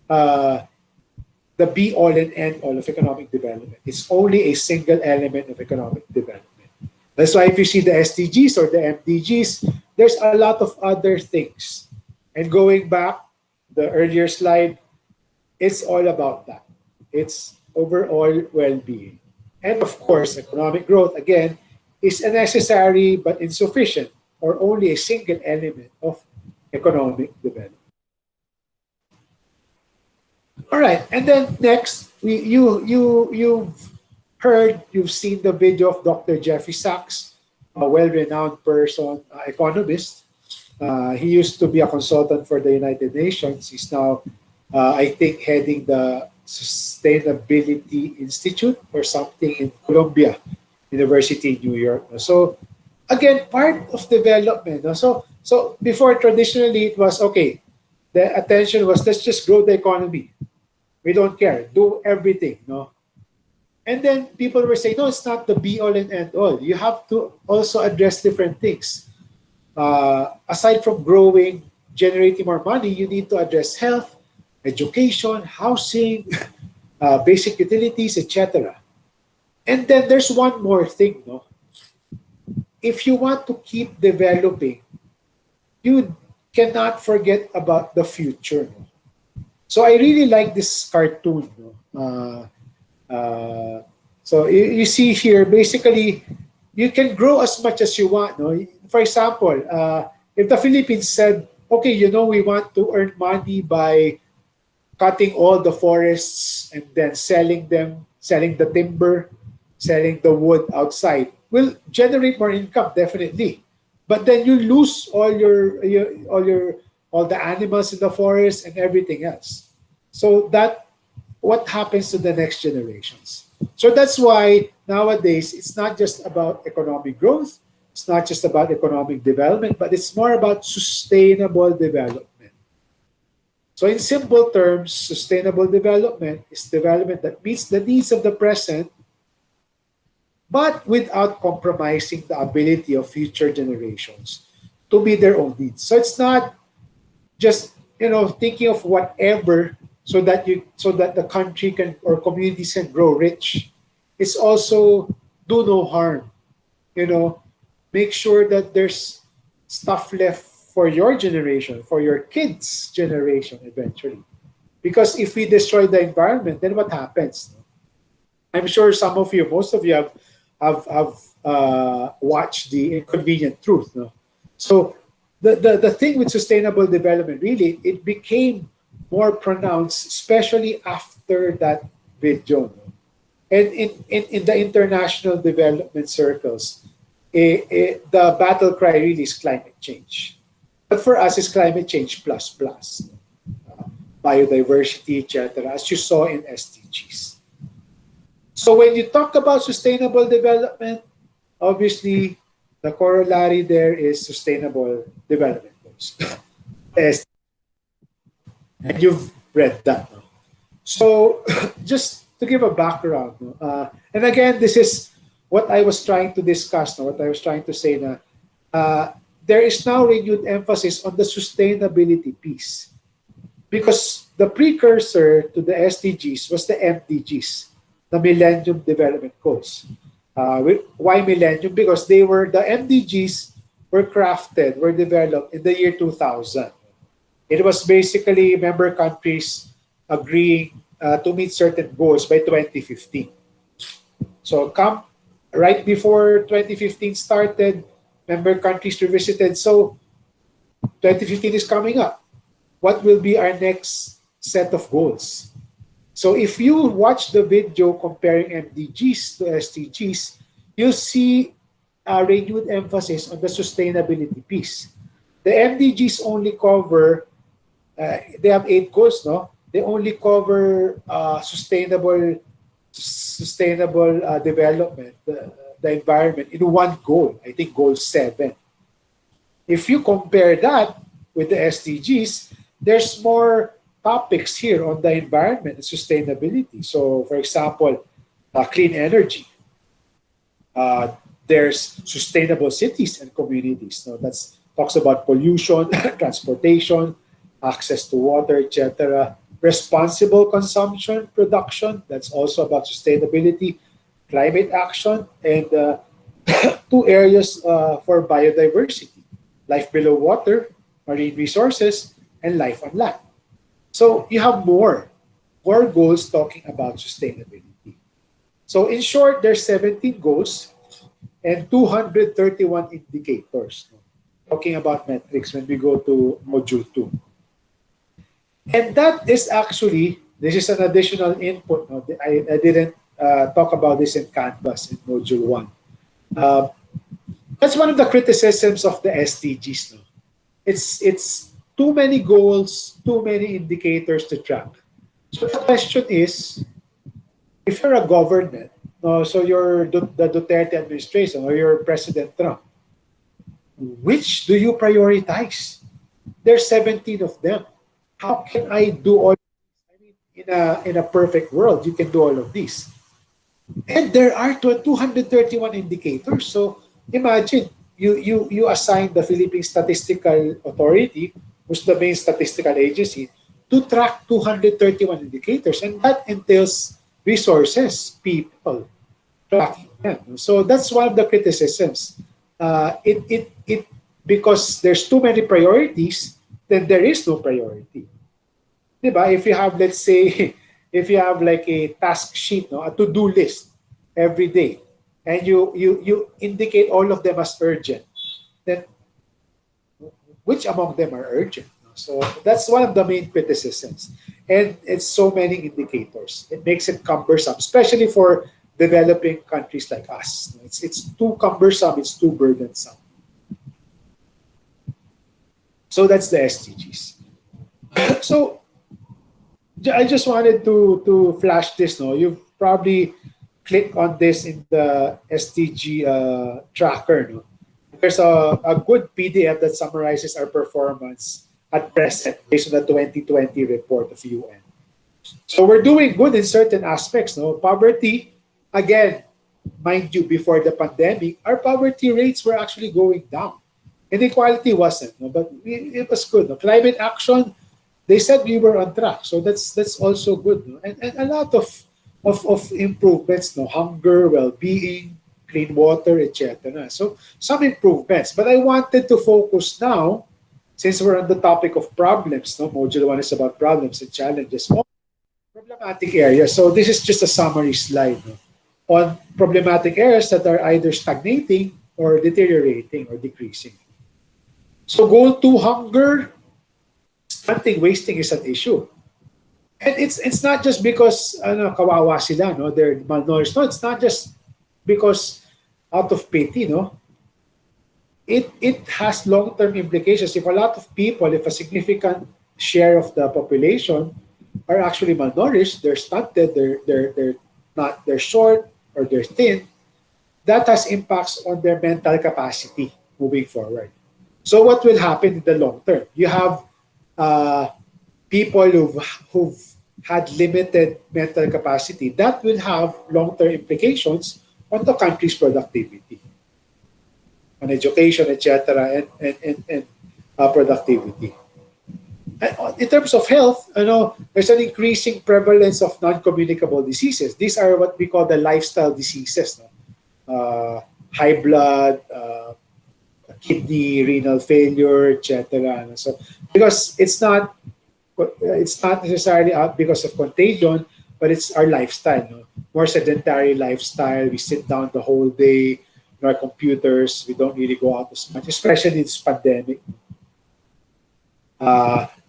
the be-all and end-all of economic development. It's only a single element of economic development. That's why if you see the SDGs or the MDGs, there's a lot of other things. And going back, the earlier slide, it's all about that. It's overall well-being. And of course, economic growth, again, is a necessary but insufficient or only a single element of economic development. All right, and then next, you've heard, you've seen the video of Dr. Jeffrey Sachs, a well-renowned person, economist. He used to be a consultant for the United Nations. He's now, I think, heading the Sustainability Institute or something in Columbia University in New York. So again, part of development. So before, traditionally it was okay. The attention was, let's just grow the economy. We don't care. Do everything. No. And then people were saying, no, it's not the be all and end all. You have to also address different things. Aside from growing, generating more money, you need to address health, education, housing, basic utilities, etc. And then there's one more thing, no? If you want to keep developing, you cannot forget about the future. No? So I really like this cartoon. No? So you see here, basically, you can grow as much as you want. No? For example, if the Philippines said, okay, we want to earn money by cutting all the forests and then selling them, selling the timber, selling the wood outside, will generate more income, definitely. But then you lose all the animals in the forest and everything else. So that what happens to the next generations. So that's why nowadays it's not just about economic growth, it's not just about economic development, but it's more about sustainable development. So in simple terms, sustainable development is development that meets the needs of the present, but without compromising the ability of future generations to meet their own needs. So it's not just thinking of whatever so that the country can or communities can grow rich. It's also do no harm. Make sure that there's stuff left for your generation, for your kids' generation eventually. Because if we destroy the environment, then what happens? I'm sure some of you, most of you have watched The Inconvenient Truth. No? So the thing with sustainable development, really, it became more pronounced, especially after that video. No? And in the international development circles, the battle cry really is climate change. But for us, it's climate change plus plus. Biodiversity, etc., as you saw in SDGs. So when you talk about sustainable development, obviously the corollary there is sustainable development goals. And you've read that. No? So just to give a background, and again, this is what I was trying to discuss, what I was trying to say na there is now renewed emphasis on the sustainability piece. Because the precursor to the SDGs was the MDGs, the Millennium Development Goals. Why Millennium? Because the MDGs were crafted, were developed in the year 2000. It was basically member countries agreeing to meet certain goals by 2015. So right before 2015 started, member countries revisited. So 2015 is coming up. What will be our next set of goals? So if you watch the video comparing MDGs to SDGs, you'll see a renewed emphasis on the sustainability piece. The MDGs only cover, they have 8 goals, no? They only cover sustainable development, the environment in one goal. I think goal 7. If you compare that with the SDGs, there's more topics here on the environment and sustainability. So, for example, clean energy. There's sustainable cities and communities. So that talks about pollution, transportation, access to water, etc. Responsible consumption, production. That's also about sustainability, climate action, and 2 areas for biodiversity: life below water, marine resources, and life on land. So you have more goals talking about sustainability. So in short, there's 17 goals and 231 indicators talking about metrics when we go to module 2. And that is actually, this is an additional input. No? I didn't talk about this in Canvas in module 1. That's one of the criticisms of the SDGs. No? It's too many goals, too many indicators to track. So the question is, if you're a government, so you're the Duterte administration or you're President Trump, which do you prioritize? There's 17 of them. How can I do all in a perfect world? You can do all of these. And there are 231 indicators. So imagine you assign the Philippine Statistical Authority, who's the main statistical agency, to track 231 indicators. And that entails resources, people, tracking them. So that's one of the criticisms. It because there's too many priorities, then there is no priority. Diba? If you have, let's say, if you have like a task sheet, no, a to-do list every day, and you indicate all of them as urgent, then which among them are urgent? So that's one of the main criticisms. And it's so many indicators. It makes it cumbersome, especially for developing countries like us. It's too cumbersome, it's too burdensome. So that's the SDGs. So I just wanted to flash this. No, you've probably clicked on this in the SDG tracker. No, there's a good PDF that summarizes our performance at present based on the 2020 report of UN. So we're doing good in certain aspects. No, poverty, again, mind you, before the pandemic, our poverty rates were actually going down. Inequality wasn't, no, but it was good. No? Climate action, they said we were on track, so that's also good. No? And a lot of improvements, no, hunger, well-being, clean water, etc. So some improvements, but I wanted to focus now, since we're on the topic of problems. No, Module 1 is about problems and challenges. On problematic areas. So this is just a summary slide, no, on problematic areas that are either stagnating or deteriorating or decreasing. So goal 2, hunger, stunting, wasting is an issue. And it's not just because kawawa sila, no, they're malnourished. No, it's not just because out of pity, no. It has long-term implications. If a lot of people, if a significant share of the population are actually malnourished, they're stunted, they're short or they're thin, that has impacts on their mental capacity moving forward. So what will happen in the long term? You have people who've had limited mental capacity. That will have long-term implications on the country's productivity, on education, etc., and productivity. And in terms of health, there's an increasing prevalence of non-communicable diseases. These are what we call the lifestyle diseases. No? High blood, kidney, renal failure, etc. So because it's not necessarily because of contagion, but it's our lifestyle. No? More sedentary lifestyle. We sit down the whole day on our computers. We don't really go out as much, especially this pandemic.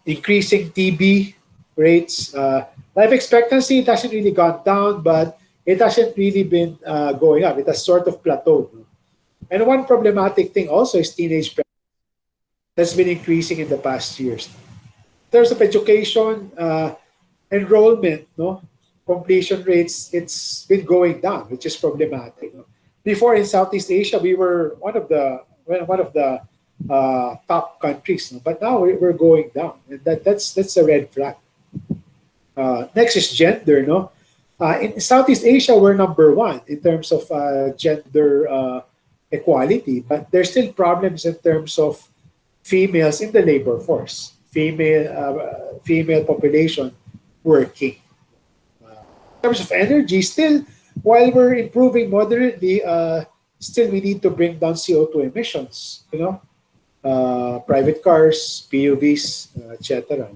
Increasing TB rates. Life expectancy, it hasn't really gone down, but it hasn't really been going up. It has sort of plateaued. No? And one problematic thing also is teenage pregnancy. That's been increasing in the past years. In terms of education, enrollment, no, completion rates, it's been going down, which is problematic. No? Before in Southeast Asia, we were one of the top countries, no? But now we're going down. And that's a red flag. Next is gender, no. In Southeast Asia, we're number 1 in terms of gender equality, but there's still problems in terms of females in the labor force, female population working. In terms of energy, still, while we're improving moderately, still we need to bring down CO2 emissions. Private cars, PUVs, etc.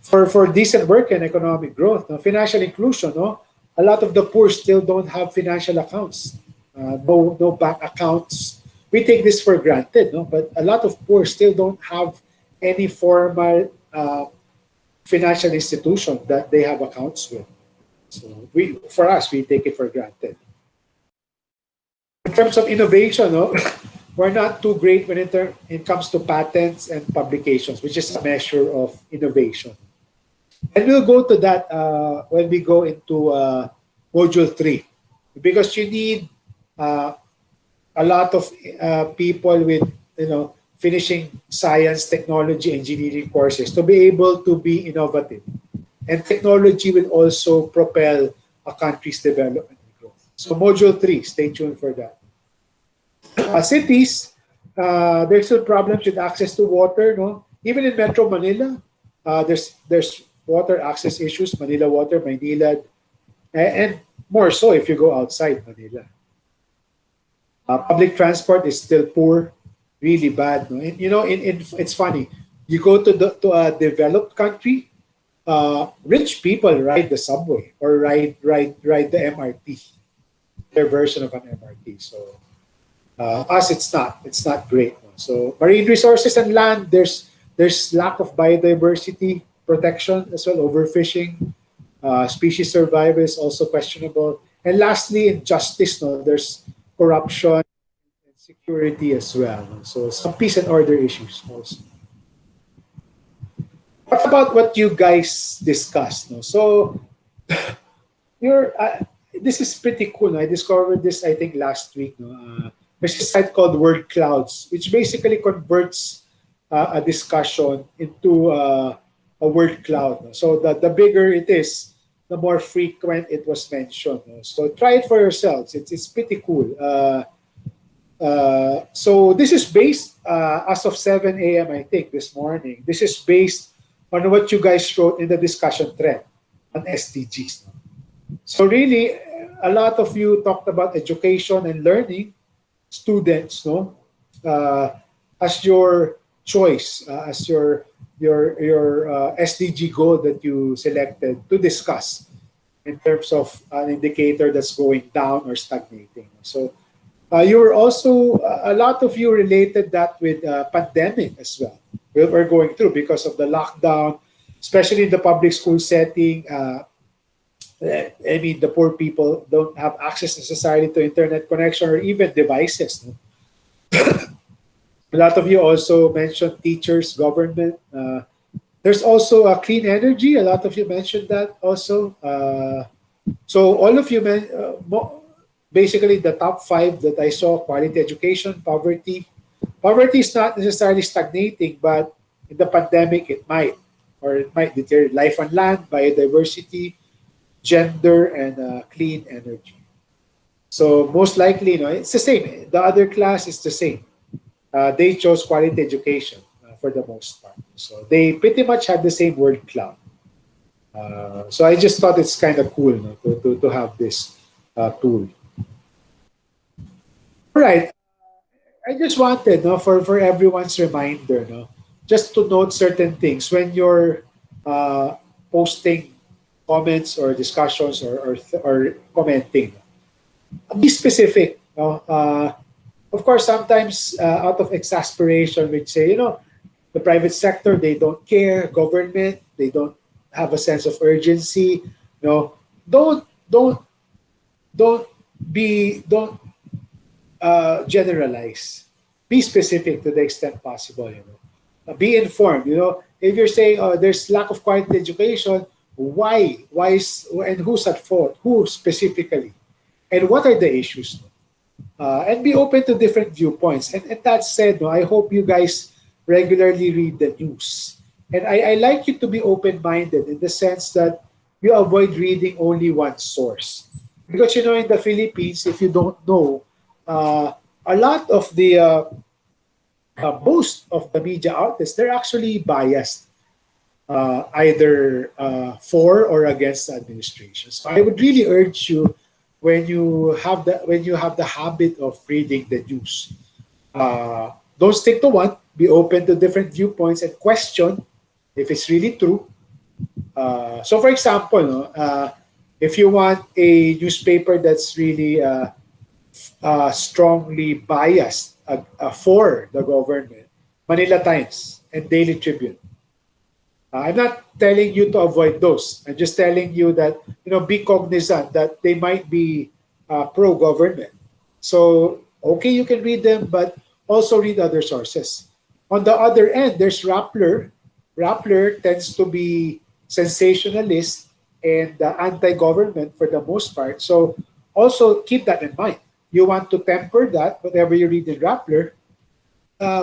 For decent work and economic growth, financial inclusion, a lot of the poor still don't have financial accounts. No bank accounts. We take this for granted, but a lot of poor still don't have any formal financial institution that they have accounts with. So for us, we take it for granted. In terms of innovation, we're not too great when it comes to patents and publications, which is a measure of innovation. And we'll go to that when we go into module 3, because you need uh, a lot of people with, finishing science, technology, engineering courses to be able to be innovative. And technology will also propel a country's development and growth. So module 3, stay tuned for that. Cities, there's still problems with access to water. No, even in Metro Manila, there's water access issues. Manila Water, Manila, and more so if you go outside Manila. Public transport is still poor, really bad. No? And, it's funny. You go to a developed country, rich people ride the subway or ride the MRT, their version of an MRT. So us, it's not great. No? So marine resources and land, there's lack of biodiversity protection as well, overfishing, species survival is also questionable. And lastly, in justice, no, there's corruption and security as well. No? So some peace and order issues also. What about what you guys discussed? No? So you're this is pretty cool. No? I discovered this I think last week. No? There's a site called Word Clouds, which basically converts a discussion into a word cloud. No? So the bigger it is, the more frequent it was mentioned. No? So try it for yourselves. It's pretty cool. So this is based as of 7 a.m. I think this morning. This is based on what you guys wrote in the discussion thread on SDGs. No? So really, a lot of you talked about education and learning, students, no, as your choice, as your SDG goal that you selected to discuss in terms of an indicator that's going down or stagnating. So you were also a lot of you related that with pandemic as well. We're going through because of the lockdown, especially in the public school setting. I mean, the poor people don't have access necessarily to internet connection or even devices. No? A lot of you also mentioned teachers, government. There's also clean energy. A lot of you mentioned that also. So all of you, basically the top 5 that I saw: quality education, poverty. Poverty is not necessarily stagnating, but in the pandemic it might deteriorate. Life on land, biodiversity, gender, and clean energy. So most likely, it's the same. The other class is the same. They chose quality education for the most part. So they pretty much had the same word cloud. So I just thought it's kind of cool, no, to have this tool. All right. I just wanted, no, for everyone's reminder, no, just to note certain things when you're posting comments or discussions or commenting. Be specific. No? Of course, sometimes out of exasperation, we'd say, the private sector, they don't care. Government, they don't have a sense of urgency. Don't don't don't generalize. Be specific to the extent possible. Be informed. If you're saying there's lack of quality education, why and who's at fault? Who specifically? And what are the issues? And be open to different viewpoints. And that said, I hope you guys regularly read the news. And I like you to be open-minded in the sense that you avoid reading only one source. Because, in the Philippines, if you don't know, a lot of most of the media outlets, they're actually biased, either for or against the administration. So I would really urge you, when you have the habit of reading the news, don't stick to one. Be open to different viewpoints and question if it's really true. So, for example, if you want a newspaper that's really strongly biased for the government, Manila Times and Daily Tribune. I'm not telling you to avoid those. I'm just telling you that, be cognizant that they might be pro-government. So, okay, you can read them, but also read other sources. On the other end, there's Rappler. Rappler tends to be sensationalist and anti-government for the most part. So also keep that in mind. You want to temper that, whatever you read in Rappler,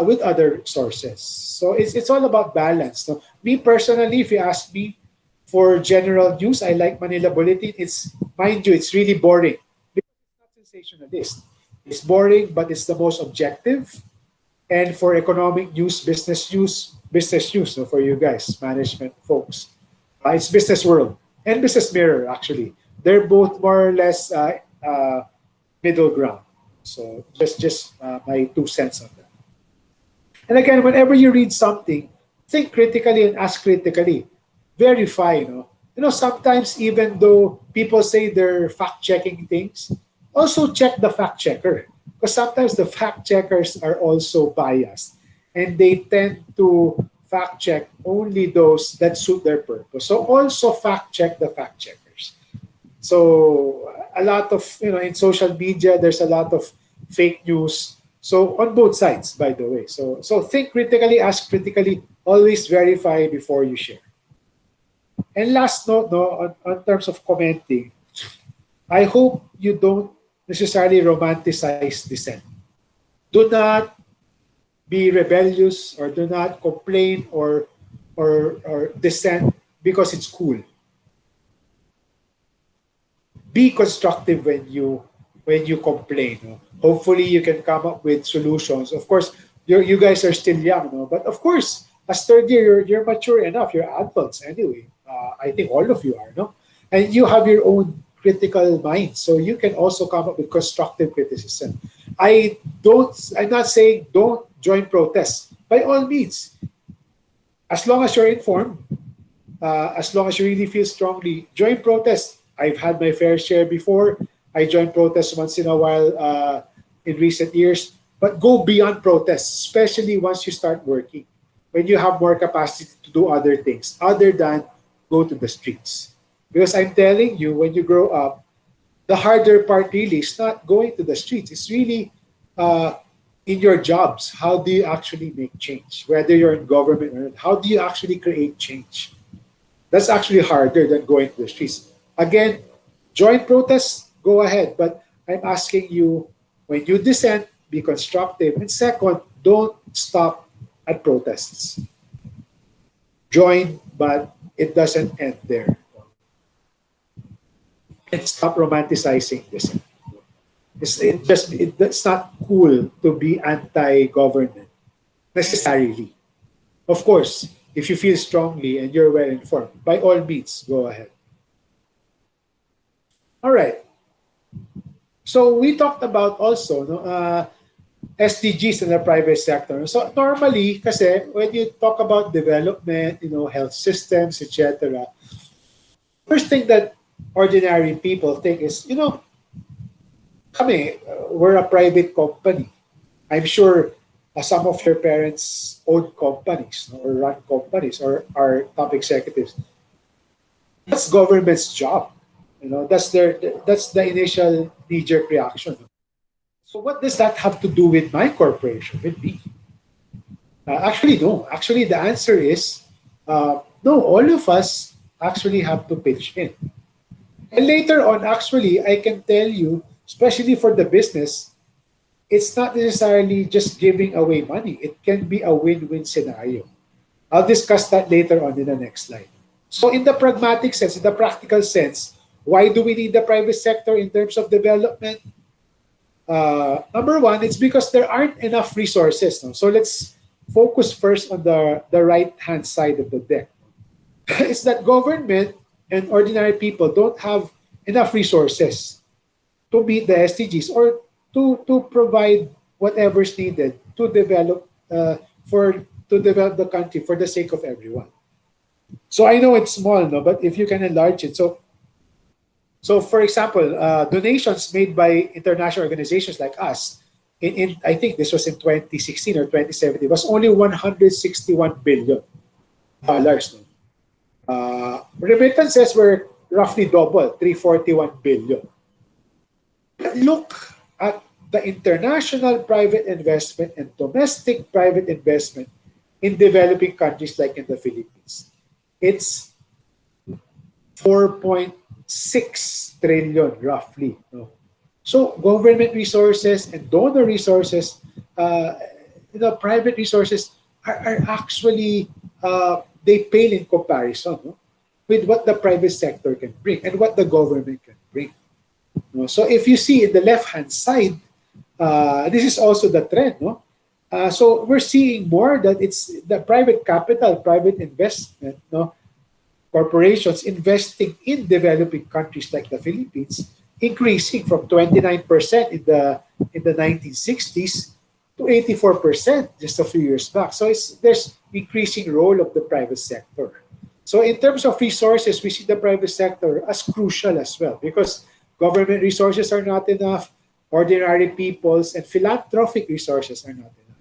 with other sources. So it's all about balance. So me personally, if you ask me for general news, I like Manila Bulletin. It's, mind you, it's really boring because it's not sensationalist. It's boring, but it's the most objective. And for economic news, business news. So for you guys, management folks, it's Business World and Business Mirror. Actually, they're both more or less middle ground. So just my 2 cents on that. And again, whenever you read something, think critically and ask critically. Verify, sometimes even though people say they're fact checking things, also check the fact checker. Because sometimes the fact checkers are also biased and they tend to fact check only those that suit their purpose. So also fact check the fact checkers. So a lot of, in social media, there's a lot of fake news. So on both sides, by the way. So think critically, ask critically, always verify before you share. And last note, no, on terms of commenting, I hope you don't necessarily romanticize dissent. Do not be rebellious or do not complain or dissent because it's cool. Be constructive when you complain. No? Hopefully, you can come up with solutions. Of course, you guys are still young, no? But of course, as third year, you're mature enough. You're adults anyway. I think all of you are, no? And you have your own critical mind, so you can also come up with constructive criticism. I'm not saying don't join protests. By all means, as long as you're informed, as long as you really feel strongly, join protests. I've had my fair share before. I joined protests once in a while in recent years, but go beyond protests, especially once you start working, when you have more capacity to do other things other than go to the streets. Because I'm telling you, when you grow up, the harder part really is not going to the streets. It's really in your jobs. How do you actually make change? Whether you're in government or not, how do you actually create change? That's actually harder than going to the streets. Again, join protests, go ahead. But I'm asking you, when you dissent, be constructive. And second, don't stop at protests. Join, but it doesn't end there. And stop romanticizing this. It's not cool to be anti-government necessarily. Of course, if you feel strongly and you're well informed, by all means, go ahead. All right. So we talked about also SDGs in the private sector. So normally, kasi when you talk about development, health systems, etc., first thing that ordinary people think is, we're a private company. I'm sure some of your parents own companies or run companies or are top executives. That's government's job. That's the initial knee-jerk reaction. So what does that have to do with my corporation, with me? Actually, no. Actually, the answer is no. All of us actually have to pitch in. And later on, actually, I can tell you, especially for the business, it's not necessarily just giving away money. It can be a win-win scenario. I'll discuss that later on in the next slide. So in the pragmatic sense, in the practical sense, why do we need the private sector in terms of development? Number one, it's because there aren't enough resources. No? So let's focus first on the right-hand side of the deck. It's that government and ordinary people don't have enough resources to meet the SDGs or to provide whatever's needed to develop the country for the sake of everyone. So I know it's small, no, but if you can enlarge it. So for example, donations made by international organizations like us, in I think this was in 2016 or 2017, was only $161 billion. No? Remittances were roughly double, 341 billion. But look at the international private investment and domestic private investment in developing countries like in the Philippines. It's 4.6 trillion roughly. No? So government resources and donor resources, uh, private resources are actually they pale in comparison, no? With what the private sector can bring and what the government can bring. No? So if you see in the left hand side, this is also the trend. No? So we're seeing more that it's the private capital, private investment, no? Corporations investing in developing countries like the Philippines, increasing from 29% in the 1960s to 84% just a few years back. So there's increasing role of the private sector. So in terms of resources, we see the private sector as crucial as well because government resources are not enough, ordinary people's and philanthropic resources are not enough.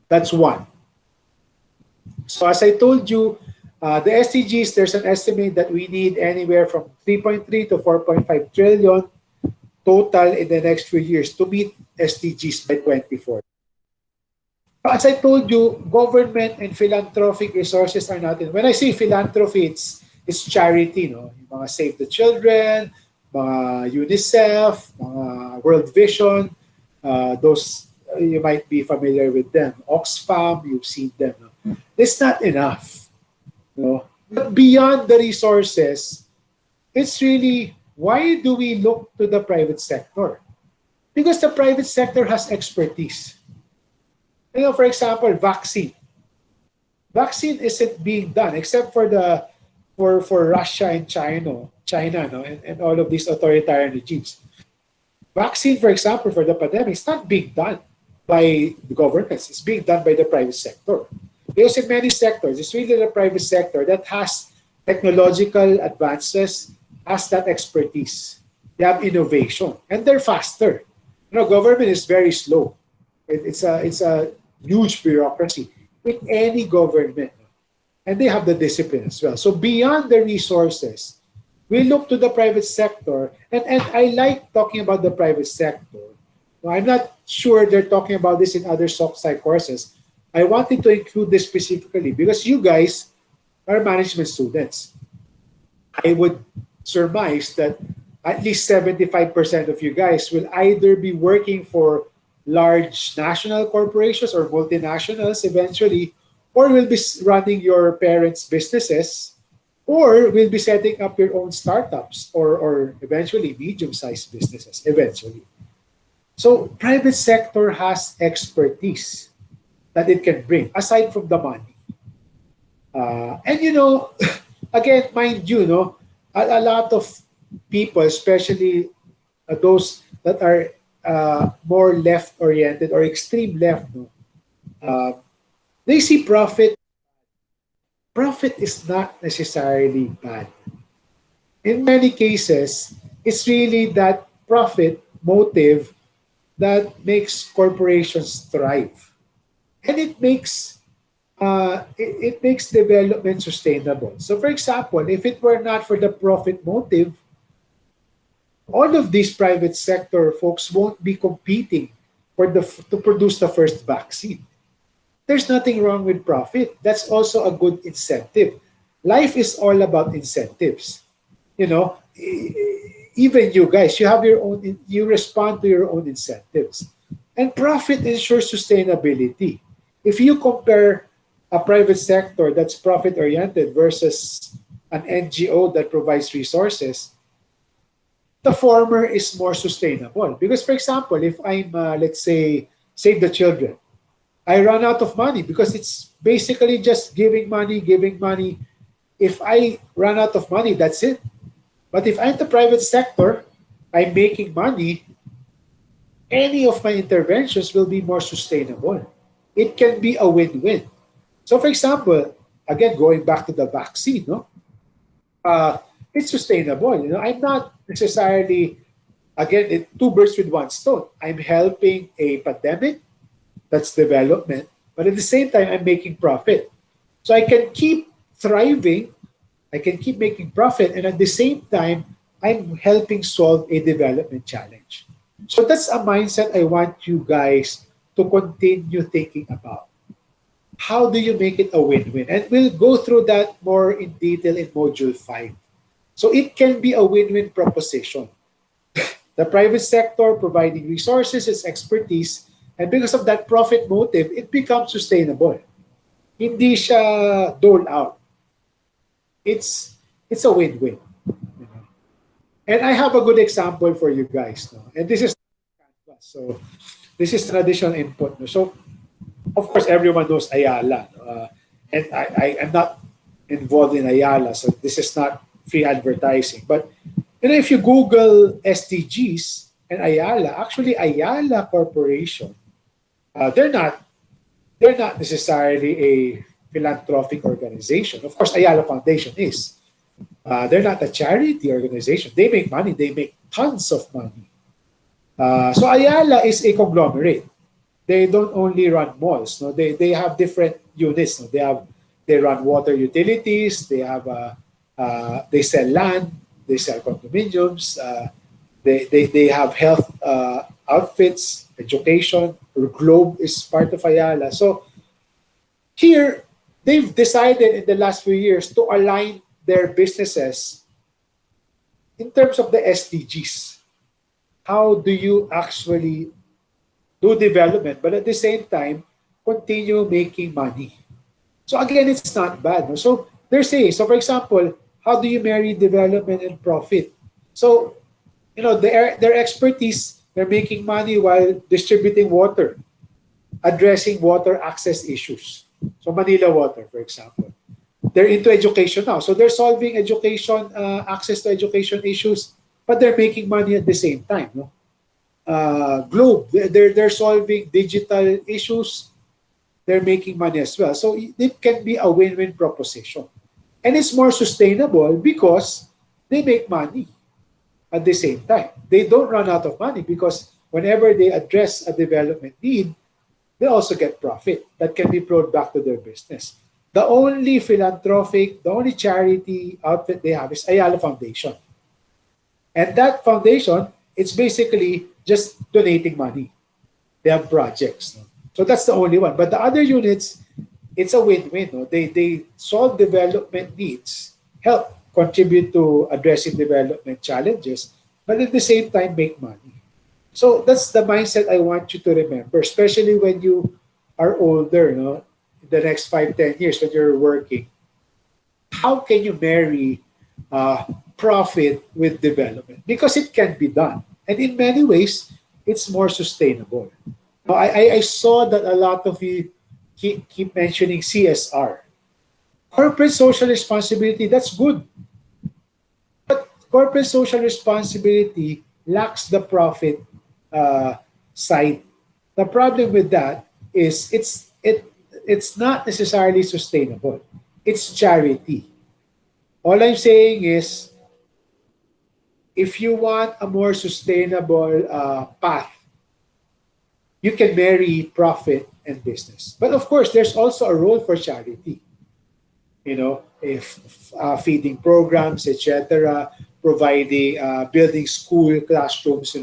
That's one. So as I told you, the SDGs, there's an estimate that we need anywhere from 3.3 to 4.5 trillion total in the next few years to meet SDGs by 2040. As I told you, government and philanthropic resources are not in. When I say philanthropy, it's charity, no? Yung mga Save the Children, mga UNICEF, mga World Vision, those you might be familiar with them. Oxfam, you've seen them. No? It's not enough. No? But beyond the resources, it's really why do we look to the private sector? Because the private sector has expertise. For example, vaccine. Vaccine isn't being done except for Russia and China, no, and all of these authoritarian regimes. Vaccine, for example, for the pandemic, is not being done by the governments. It's being done by the private sector. Because in many sectors, it's really the private sector that has technological advances, has that expertise. They have innovation, and they're faster. Government is very slow. It's a huge bureaucracy in any government, and they have the discipline as well. So beyond the resources, we look to the private sector, and I like talking about the private sector. Now, I'm not sure they're talking about this in other SocSci courses. I wanted to include this specifically because you guys are management students. I would surmise that at least 75% of you guys will either be working for large national corporations or multinationals eventually, or will be running your parents' businesses, or will be setting up your own startups or eventually medium-sized businesses eventually. So private sector has expertise that it can bring aside from the money. And again, mind you, a lot of people, especially those that are more left-oriented or extreme left, they see profit. Profit is not necessarily bad. In many cases, it's really that profit motive that makes corporations thrive, and it makes development sustainable. So, for example, if it were not for the profit motive, all of these private sector folks won't be competing to produce the first vaccine. There's nothing wrong with profit. That's also a good incentive. Life is all about incentives. Even you guys, you have your own, you respond to your own incentives. And profit ensures sustainability. If you compare a private sector that's profit oriented versus an NGO that provides resources, the former is more sustainable. Because, for example, if I'm, let's say, Save the Children, I run out of money because it's basically just giving money. If I run out of money, that's it. But if I'm the private sector, I'm making money, any of my interventions will be more sustainable. It can be a win-win. So, for example, again, going back to the vaccine, it's sustainable. I'm not necessarily, again, two birds with one stone. I'm helping a pandemic, that's development, but at the same time, I'm making profit. So I can keep thriving, I can keep making profit, and at the same time, I'm helping solve a development challenge. So that's a mindset I want you guys to continue thinking about. How do you make it a win-win? And we'll go through that more in detail in Module 5. So it can be a win-win proposition. The private sector providing resources, its expertise, and because of that profit motive, it becomes sustainable. Hindi siya dole out. It's a win-win. And I have a good example for you guys. No? And this is so this is traditional input. No? So of course everyone knows Ayala. And I am not involved in Ayala, so this is not free advertising. But if you Google SDGs and Ayala, actually Ayala Corporation, they're not necessarily a philanthropic organization. Of course, Ayala Foundation is. They're not a charity organization. They make money. They make tons of money. So Ayala is a conglomerate. They don't only run malls. No, they have different units. No? They run water utilities. They sell land. They sell condominiums. They have health outfits, education. Globe is part of Ayala. So here, they've decided in the last few years to align their businesses in terms of the SDGs. How do you actually do development, but at the same time, continue making money? So again, it's not bad. No? So they're saying, so for example, how do you marry development and profit? So, their expertise, they're making money while distributing water, addressing water access issues. So Manila Water, for example. They're into education now. So they're solving education, access to education issues, but they're making money at the same time. No? Globe, they're solving digital issues. They're making money as well. So it can be a win-win proposition. And it's more sustainable because they make money at the same time. They don't run out of money because whenever they address a development need, they also get profit that can be brought back to their business. The only philanthropic, the only charity outfit they have is Ayala Foundation. And that foundation, it's basically just donating money. They have projects. No? So that's the only one. But the other units, it's a win-win. No? They solve development needs, help contribute to addressing development challenges, but at the same time make money. So that's the mindset I want you to remember, especially when you are older, no? In the next 5, 10 years when you're working. How can you marry profit with development? Because it can be done. And in many ways, it's more sustainable. Now, I saw that a lot of you keep mentioning CSR. Corporate social responsibility, that's good. But corporate social responsibility lacks the profit side. The problem with that is it's not necessarily sustainable. It's charity. All I'm saying is, if you want a more sustainable path, you can marry profit and business. But of course, there's also a role for charity. If feeding programs, etc., providing, building school classrooms,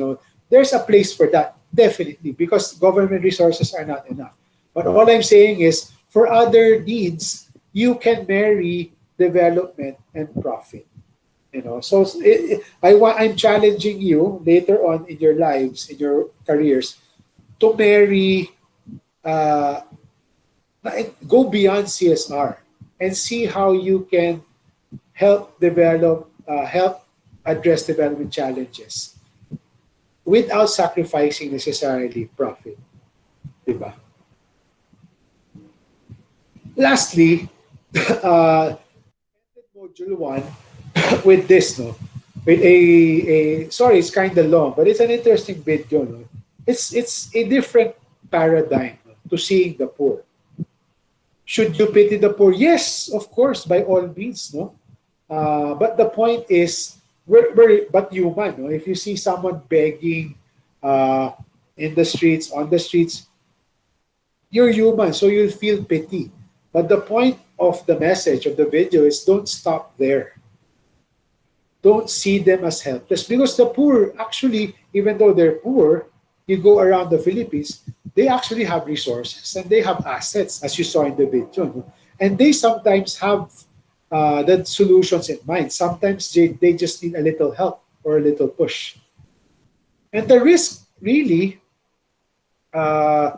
there's a place for that, definitely, because government resources are not enough. But all I'm saying is, for other needs, you can marry development and profit. So I'm challenging you later on in your lives, in your careers, to marry, go beyond CSR and see how you can help address development challenges without sacrificing necessarily profit. Diba? Lastly, module 1 with this, no? With sorry, it's kind of long, but it's an interesting video, no? It's a different paradigm, no, to seeing the poor. Should you pity the poor? Yes, of course, by all means, no. But the point is, we're but human, no. If you see someone begging in the streets, on the streets, you're human, so you'll feel pity. But the point of the message of the video is, don't stop there. Don't see them as helpless, because the poor, actually, even though they're poor, you go around the Philippines, they actually have resources and they have assets, as you saw in the video. No? And they sometimes have the solutions in mind. Sometimes they just need a little help or a little push. And the risk really, uh,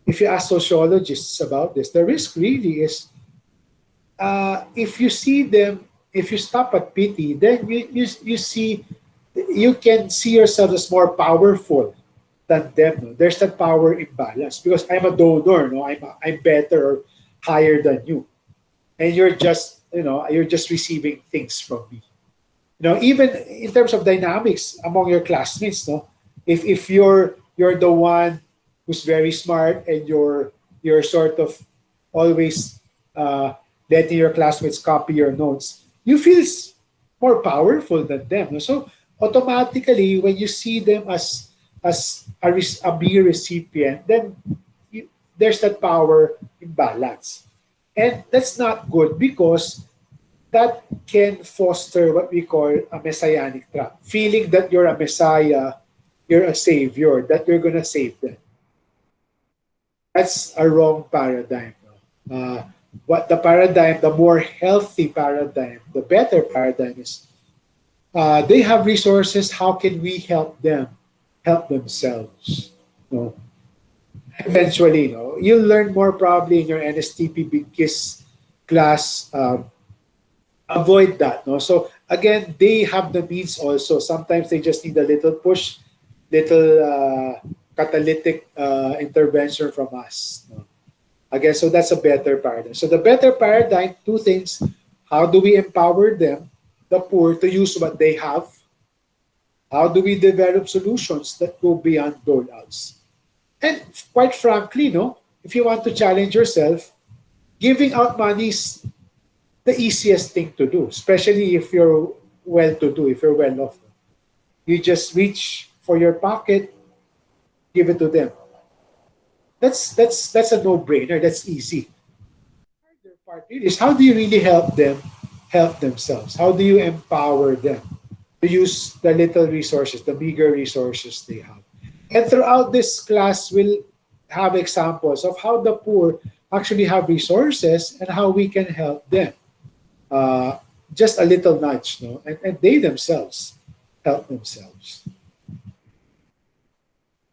if you ask sociologists about this, the risk really is if you see them, if you stop at pity, then you see, you can see yourself as more powerful than them. No? There's that power imbalance because I'm a donor, no, I'm better or higher than you, and you're just, you're just receiving things from me. Even in terms of dynamics among your classmates, no, if you're the one who's very smart and you're sort of always uh, letting your classmates copy your notes, you feel more powerful than them. No? So automatically, when you see them as a beer recipient, then there's that power imbalance, and that's not good because that can foster what we call a messianic trap. Feeling that you're a messiah, you're a savior, that you're going to save them. That's a wrong paradigm. What the paradigm, the more healthy paradigm, the better paradigm is they have resources. How can we help them help themselves? No. Eventually, you'll learn more probably in your NSTP because class. Avoid that. No, so again, they have the means also. Sometimes they just need a little push, little catalytic intervention from us. No? Again, so that's a better paradigm. So the better paradigm, two things: how do we empower them, the poor, to use what they have? How do we develop solutions that go beyond doleouts? And quite frankly, if you want to challenge yourself, giving out money is the easiest thing to do, especially if you're well-to-do, if you're well-off. You just reach for your pocket, give it to them. That's a no-brainer. That's easy. The harder part really is how do you really help them help themselves? How do you empower them to use the little resources, the bigger resources they have? And throughout this class, we'll have examples of how the poor actually have resources and how we can help them. Just a little nudge, no, and they themselves help themselves.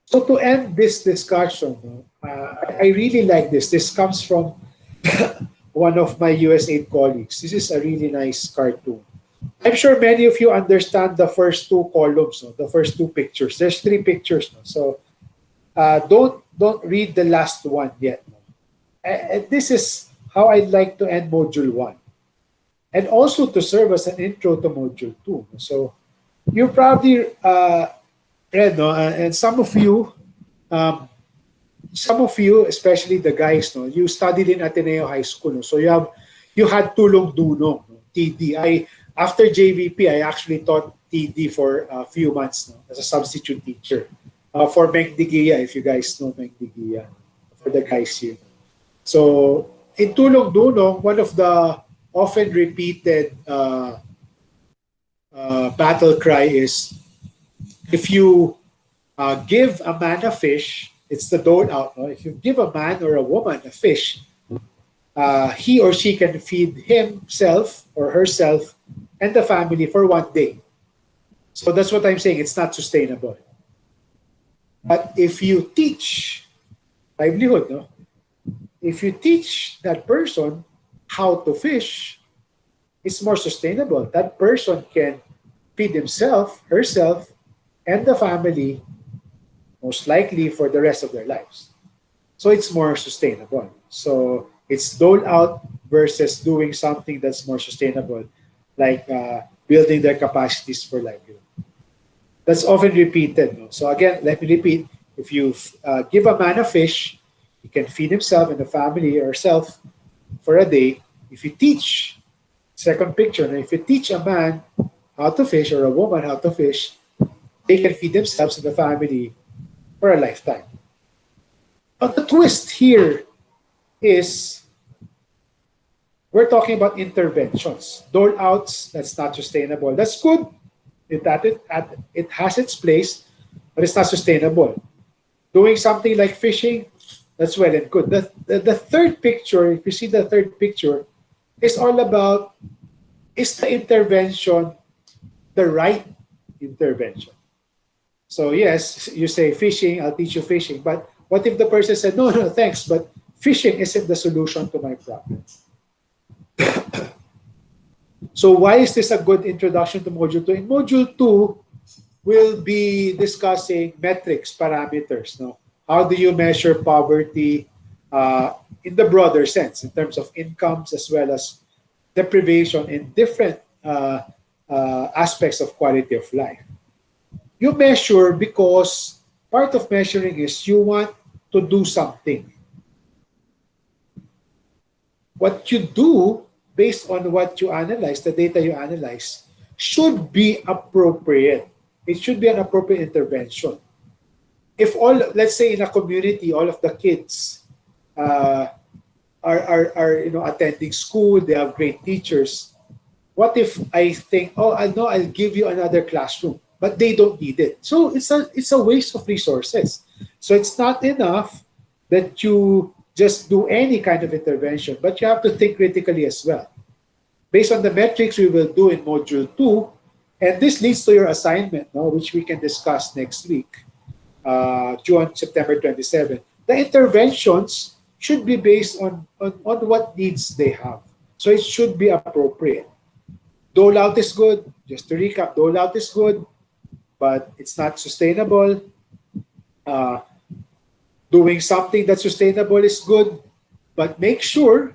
So to end this discussion, no, I really like this. This comes from one of my US8 colleagues. This is a really nice cartoon. I'm sure many of you understand the first two columns, no, the first two pictures. There's three pictures, no, so don't read the last one yet. No. And this is how I'd like to end Module 1. And also to serve as an intro to Module 2. So you probably read, no? And some of you, especially the guys, no, you studied in Ateneo High School. No? So you had tulong dunong, no? TD. After JVP, I actually taught TD for a few months, no? As a substitute teacher for Meng Digia, if you guys know Meng Digia, for the guys here. So in tulong dunong, one of the often repeated battle cry is, if you give a man a fish, it's the dole out. No? If you give a man or a woman a fish, he or she can feed himself or herself and the family for 1 day. So that's what I'm saying. It's not sustainable. But if you teach livelihood, no? If you teach that person how to fish, it's more sustainable. That person can feed himself, herself, and the family most likely for the rest of their lives. So it's more sustainable. So it's dole out versus doing something that's more sustainable, like building their capacities for livelihood. That's often repeated. No? So again, let me repeat. If you give a man a fish, he can feed himself and the family or herself for a day. If you teach, second picture, if you teach a man how to fish or a woman how to fish, they can feed themselves and the family for a lifetime. But the twist here is we're talking about interventions. Dole outs, that's not sustainable. That's good. It has its place, but it's not sustainable. Doing something like fishing, that's well and good. The third picture, if you see the third picture, is all about is the intervention the right intervention? So yes, you say fishing, I'll teach you fishing. But what if the person said, no, no, thanks, but fishing isn't the solution to my problem? So why is this a good introduction to Module 2? In Module 2, we'll be discussing metrics, parameters. No? How do you measure poverty in the broader sense, in terms of incomes as well as deprivation in different aspects of quality of life? You measure because part of measuring is you want to do something. What you do based on what you analyze, the data you analyze, should be appropriate. It should be an appropriate intervention. If all, let's say in a community, all of the kids are attending school, they have great teachers. What if I think, oh, I know I'll give you another classroom, but they don't need it. So it's a waste of resources. So it's not enough that you just do any kind of intervention, but you have to think critically as well. Based on the metrics we will do in Module 2, and this leads to your assignment, no, which we can discuss next week, September 27. The interventions should be based on what needs they have. So it should be appropriate. Dole out is good. Just to recap, dole out is good, but it's not sustainable. Doing something that's sustainable is good, but make sure,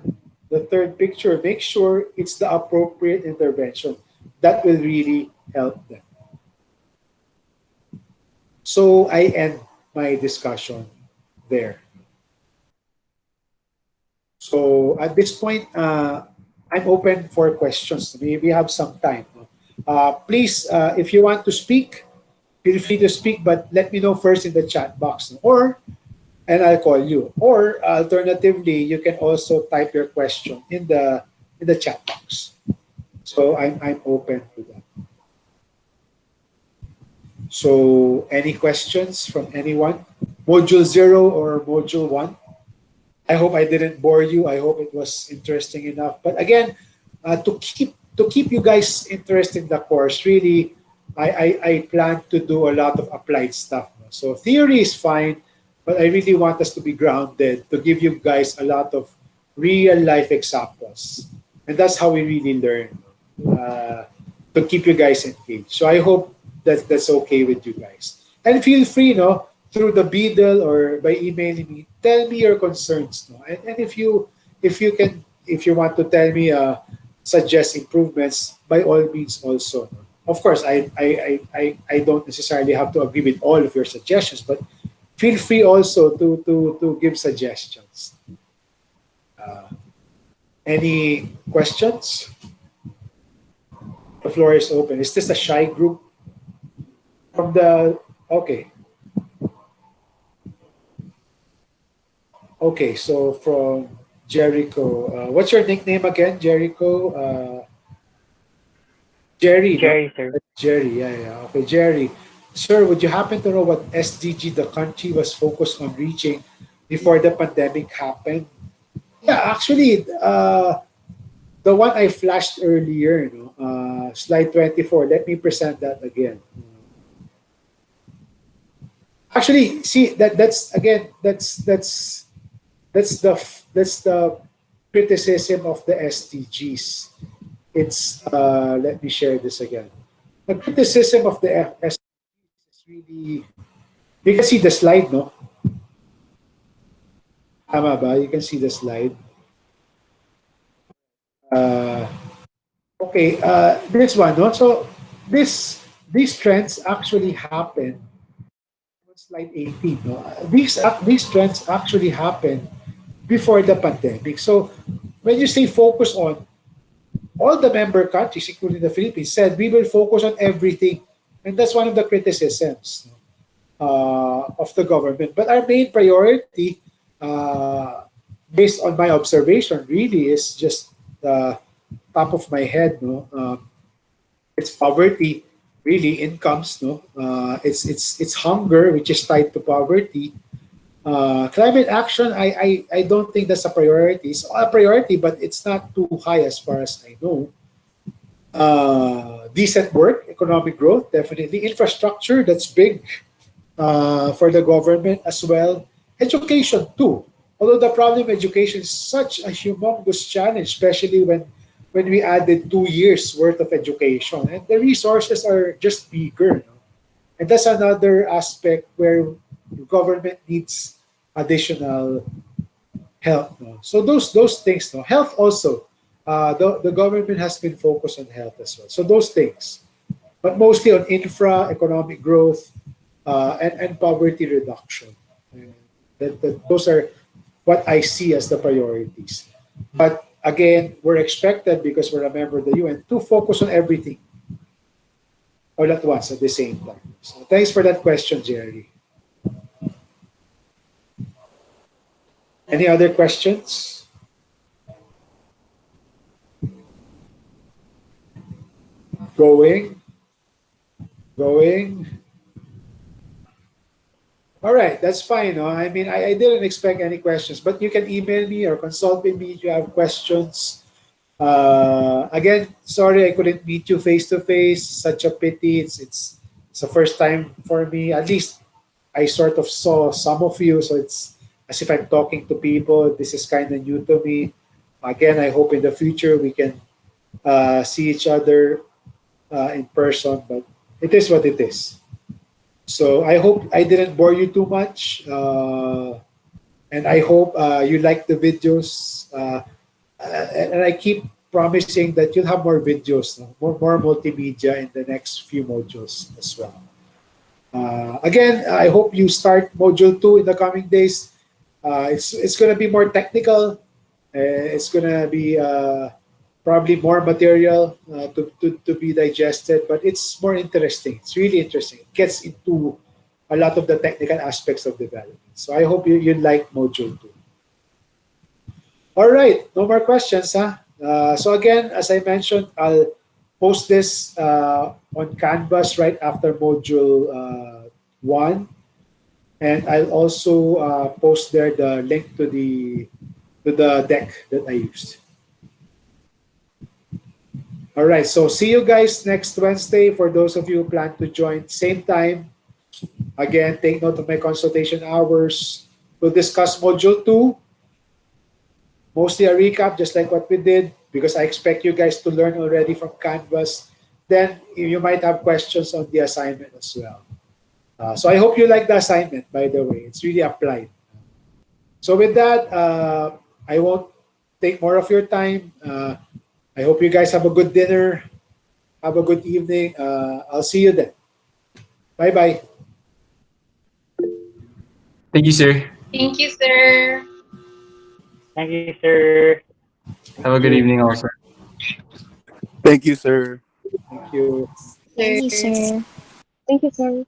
the third picture, make sure it's the appropriate intervention. That will really help them. So I end my discussion there. So at this point, I'm open for questions. We have some time. Please, if you want to speak, feel free to speak, but let me know first in the chat box, and I'll call you. Or alternatively, you can also type your question in the chat box. So I'm open to that. So any questions from anyone? Module 0 or Module 1? I hope I didn't bore you. I hope it was interesting enough. But again, to keep you guys interested in the course, really, I plan to do a lot of applied stuff. So theory is fine, but I really want us to be grounded, to give you guys a lot of real life examples. And that's how we really learn, to keep you guys engaged. So I hope that's okay with you guys. And feel free, through the Beadle or by emailing me, tell me your concerns. And if you want to tell me, suggest improvements, by all means also. Of course, I don't necessarily have to agree with all of your suggestions, but feel free also to give suggestions. Any questions? The floor is open. Is this a shy group? Okay. Okay, so from Jericho. What's your nickname again, Jericho? Jerry, Jerry, no? sir. Jerry, yeah. Okay, Jerry. Sir, would you happen to know what SDG the country was focused on reaching before the pandemic happened? Yeah, actually, the one I flashed earlier, slide 24. Let me present that again. Actually, see that's the criticism of the SDGs. It's let me share this again. The criticism of the SDGs is really, you can see the slide, no? Tama ba? You can see the slide. Okay, this one, no? So these trends actually happen. Slide 18, no? These trends actually happen before the pandemic. So when you say focus on, all the member countries, including the Philippines, said we will focus on everything. And that's one of the criticisms of the government. But our main priority, based on my observation, really is just top of my head. It's poverty, really incomes. It's hunger, which is tied to poverty. Climate action, I don't think that's a priority. It's a priority, but it's not too high as far as I know. decent work, economic growth, definitely. Infrastructure, that's big for the government as well. Education too. Although the problem education is such a humongous challenge, especially when we added 2 years worth of education, and the resources are just bigger. No? And that's another aspect where government needs additional help. No? So those things. No? Health also. The government has been focused on health as well. So those things, but mostly on infra, economic growth, and poverty reduction. Those are what I see as the priorities. But again, we're expected, because we're a member of the UN, to focus on everything all at once at the same time. So thanks for that question, Jerry. Any other questions? Going. All right, that's fine. No? I mean, I didn't expect any questions, but you can email me or consult with me if you have questions. Again, sorry I couldn't meet you face to face. Such a pity. It's the first time for me. At least I sort of saw some of you, so it's as if I'm talking to people. This is kind of new to me. Again, I hope in the future we can see each other in person, but it is what it is. So I hope I didn't bore you too much, and I hope you like the videos. And I keep promising that you'll have more videos, no? more multimedia in the next few modules as well. Again, I hope you start module 2 in the coming days. It's going to be more technical. It's going to be probably more material to be digested, but it's more interesting. It's really interesting. It gets into a lot of the technical aspects of development. So I hope you like module 2. All right, no more questions, huh? So again, as I mentioned, I'll post this on Canvas right after module 1. And I'll also post there the link to the deck that I used. All right, so see you guys next Wednesday. For those of you who plan to join, same time. Again, take note of my consultation hours. We'll discuss module 2. Mostly a recap, just like what we did, because I expect you guys to learn already from Canvas. Then you might have questions on the assignment as well. So I hope you like the assignment, by the way. It's really applied. So with that, I won't take more of your time. I hope you guys have a good dinner. Have a good evening. I'll see you then. Bye-bye. Thank you, sir. Thank you, sir. Thank you, sir. Have a good evening also. Thank you, sir. Thank you. Sir. Thank you, sir. Thank you, sir.